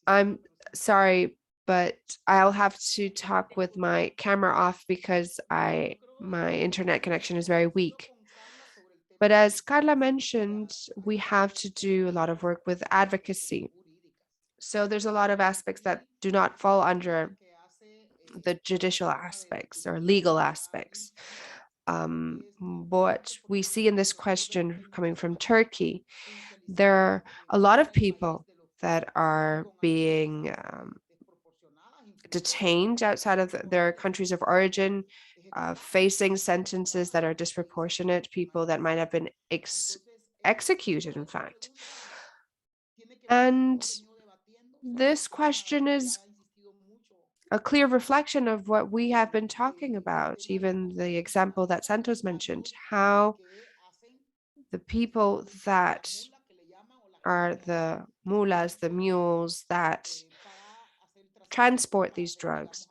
I'm sorry, but I'll have to talk with my camera off because my internet connection is very weak. But as Carla mentioned, we have to do a lot of work with advocacy. So there's a lot of aspects that do not fall under the judicial aspects or legal aspects. What we see in this question coming from Turkey, there are a lot of people that are being detained outside of their countries of origin, facing sentences that are disproportionate, people that might have been executed, in fact. And this question is a clear reflection of what we have been talking about, even the example that Santos mentioned, how the people that are the mulas, the mules that transport these drugs,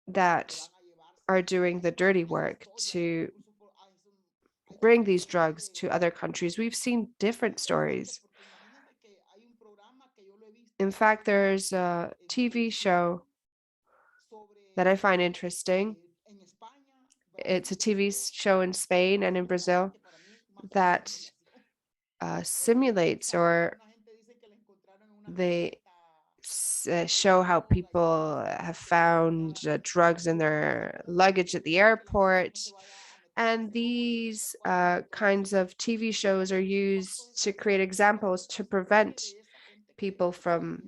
that are doing the dirty work to bring these drugs to other countries. We've seen different stories. In fact, there's a TV show that I find interesting. It's a TV show in Spain and in Brazil that simulates, or they show how people have found drugs in their luggage at the airport. And these kinds of TV shows are used to create examples to prevent people from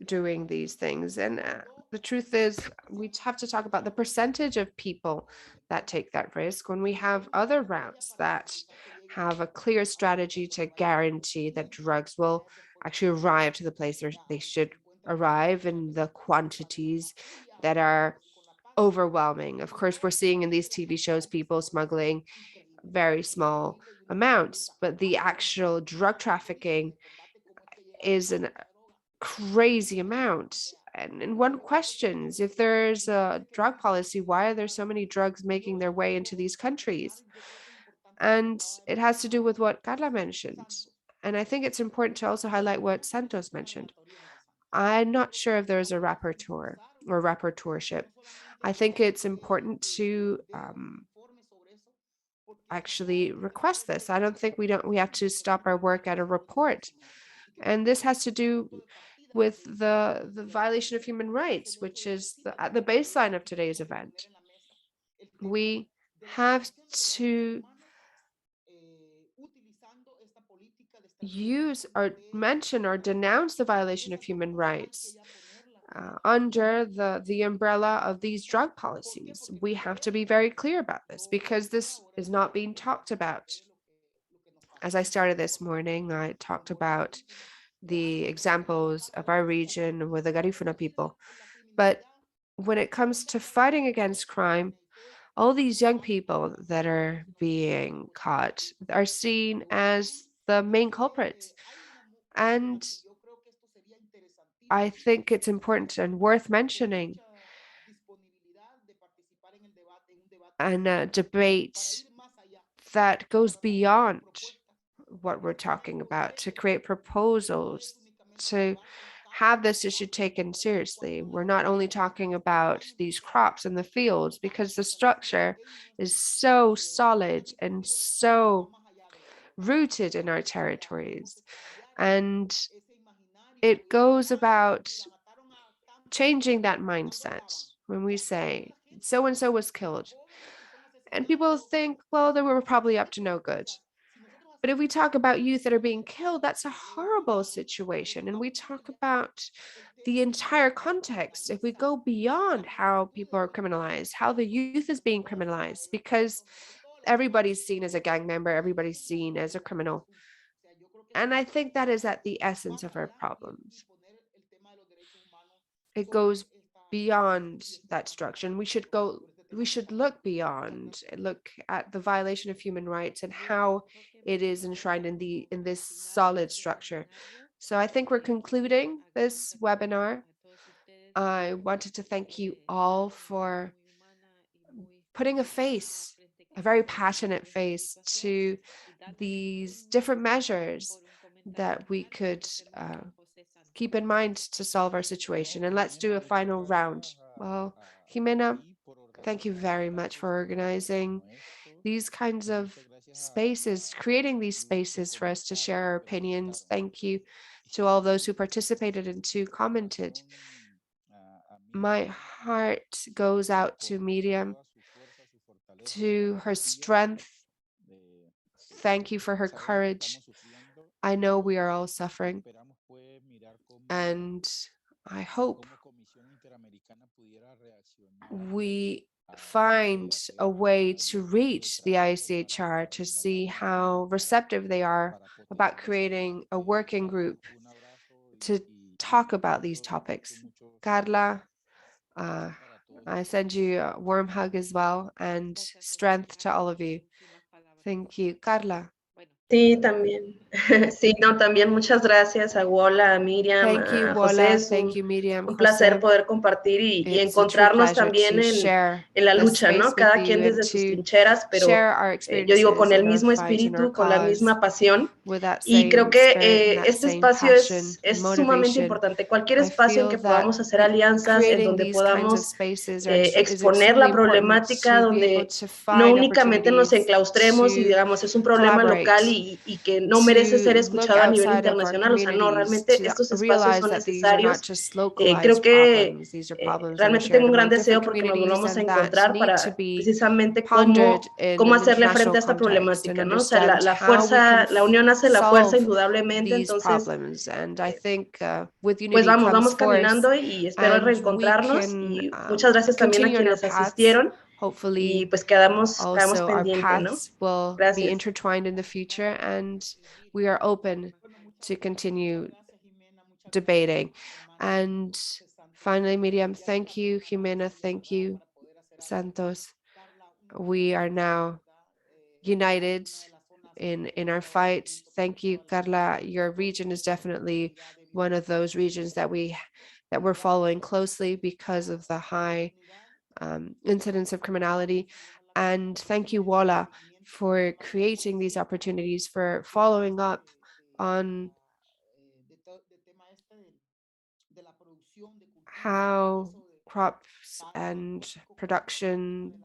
doing these things. And the truth is, we have to talk about the percentage of people that take that risk when we have other routes that have a clear strategy to guarantee that drugs will actually arrive to the place where they should arrive in the quantities that are overwhelming. Of course, we're seeing in these TV shows people smuggling very small amounts, but the actual drug trafficking is a crazy amount. And one questions, if there's a drug policy, why are there so many drugs making their way into these countries? And it has to do with what Carla mentioned. And I think it's important to also highlight what Santos mentioned. I'm not sure if there's a rapporteur or rapporteurship. I think it's important to actually request this. I don't think we have to stop our work at a report. And this has to do with the violation of human rights, which is at the baseline of today's event. We have to use or mention or denounce the violation of human rights under the umbrella of these drug policies. We have to be very clear about this because this is not being talked about. As I started this morning, I talked about the examples of our region with the Garifuna people. But when it comes to fighting against crime, all these young people that are being caught are seen as the main culprits. And I think it's important and worth mentioning and a debate that goes beyond what we're talking about, to create proposals, to have this issue taken seriously. We're not only talking about these crops in the fields, because the structure is so solid and so rooted in our territories. And it goes about changing that mindset when we say so and so was killed. And people think, well, they were probably up to no good. But if we talk about youth that are being killed, that's a horrible situation. And we talk about the entire context. If we go beyond how people are criminalized, how the youth is being criminalized, because everybody's seen as a gang member, everybody's seen as a criminal. And I think that is at the essence of our problems. It goes beyond that structure. And we should look beyond, look at the violation of human rights and how it is enshrined in this solid structure. So I think we're concluding this webinar. I wanted to thank you all for putting a face, a very passionate face, to these different measures that we could keep in mind to solve our situation. And let's do a final round. Well, Jimena, thank you very much for organizing these kinds of spaces, creating these spaces for us to share our opinions. Thank you. to all those who participated and who commented. My heart goes out to Miriam, to her strength. Thank you for her courage. I know we are all suffering, and I hope we find a way to reach the ICHR to see how receptive they are about creating a working group to talk about these topics. Carla, I send you a warm hug as well, and strength to all of you. Thank you. Carla. Sí, también. Sí, no, también muchas gracias a WOLA, a Miriam, Thank you, a WOLA. José. Es Thank you, Miriam. un placer José. poder compartir y It's a true encontrarnos pleasure también to share en la the lucha, ¿no? space with Cada you quien and desde sus to trincheras, pero share our yo digo con experiences el in our mismo fight and our espíritu, con la cause, misma pasión. with that Y creo same que spirit and that este same espacio passion es and sumamente motivation. importante. Cualquier I espacio en feel que that podamos hacer alianzas, en creating donde these kinds of podamos spaces is exponer extremely la important problemática, to be able donde to no find únicamente nos opportunities enclaustremos y to digamos es un problema collaborate, local y que no merece ser to look escuchado a nivel outside of our internacional. O sea, no, communities, realmente to estos espacios realize son that these are not necesarios. just Creo localized que problems, these are problems that are realmente tengo shared un gran among deseo different porque nos communities volvamos a and that encontrar need to para be precisamente pondered in cómo an hacerle frente international a esta context and problemática, ¿no? O sea, understand la how we can fuerza, la unión hace la fuerza solve indudablemente, these entonces problems. And I think with pues unity comes vamos force, caminando y espero and we reencontrarnos can y muchas gracias también a continue on our quienes paths. asistieron y Hopefully, pues quedamos also our pendiente, ¿no? paths will be Gracias. intertwined in the future, and we are open to continue debating. And finally, Miriam, thank you. Jimena, thank you. Santos, we are now united in our fight. Thank you, Carla. Your region is definitely one of those regions that we're following closely because of the high incidence of criminality. And thank you, WOLA, for creating these opportunities, for following up on how crops and production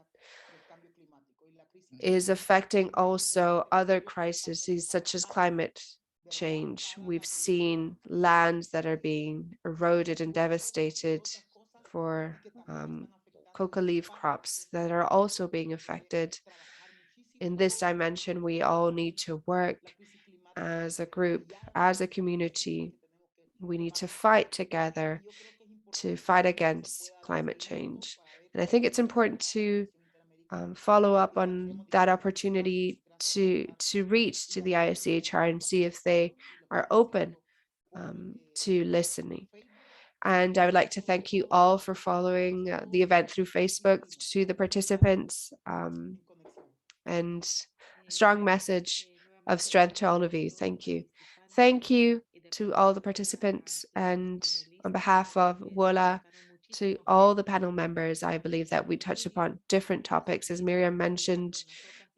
is affecting also other crises such as climate change. We've seen lands that are being eroded and devastated for coca leaf crops that are also being affected. In this dimension, we all need to work as a group, as a community. We need to fight together to fight against climate change. And I think it's important to follow up on that opportunity to reach to the ICHR and see if they are open to listening. And I would like to thank you all for following the event through Facebook, to the participants, and a strong message of strength to all of you. Thank you. Thank you to all the participants, and on behalf of WOLA, to all the panel members. I believe that we touched upon different topics. As Miriam mentioned,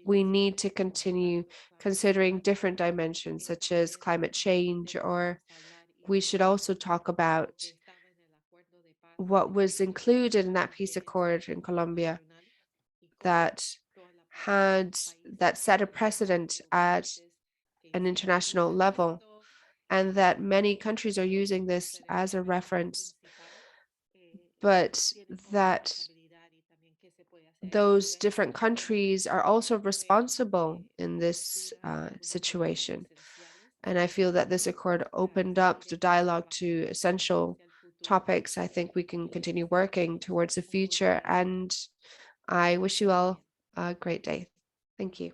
we need to continue considering different dimensions such as climate change, or we should also talk about what was included in that peace accord in Colombia that set a precedent at an international level, and that many countries are using this as a reference, but that those different countries are also responsible in this situation. And I feel that this accord opened up the dialogue to essential topics. I think we can continue working towards the future, and I wish you all a great day. Thank you.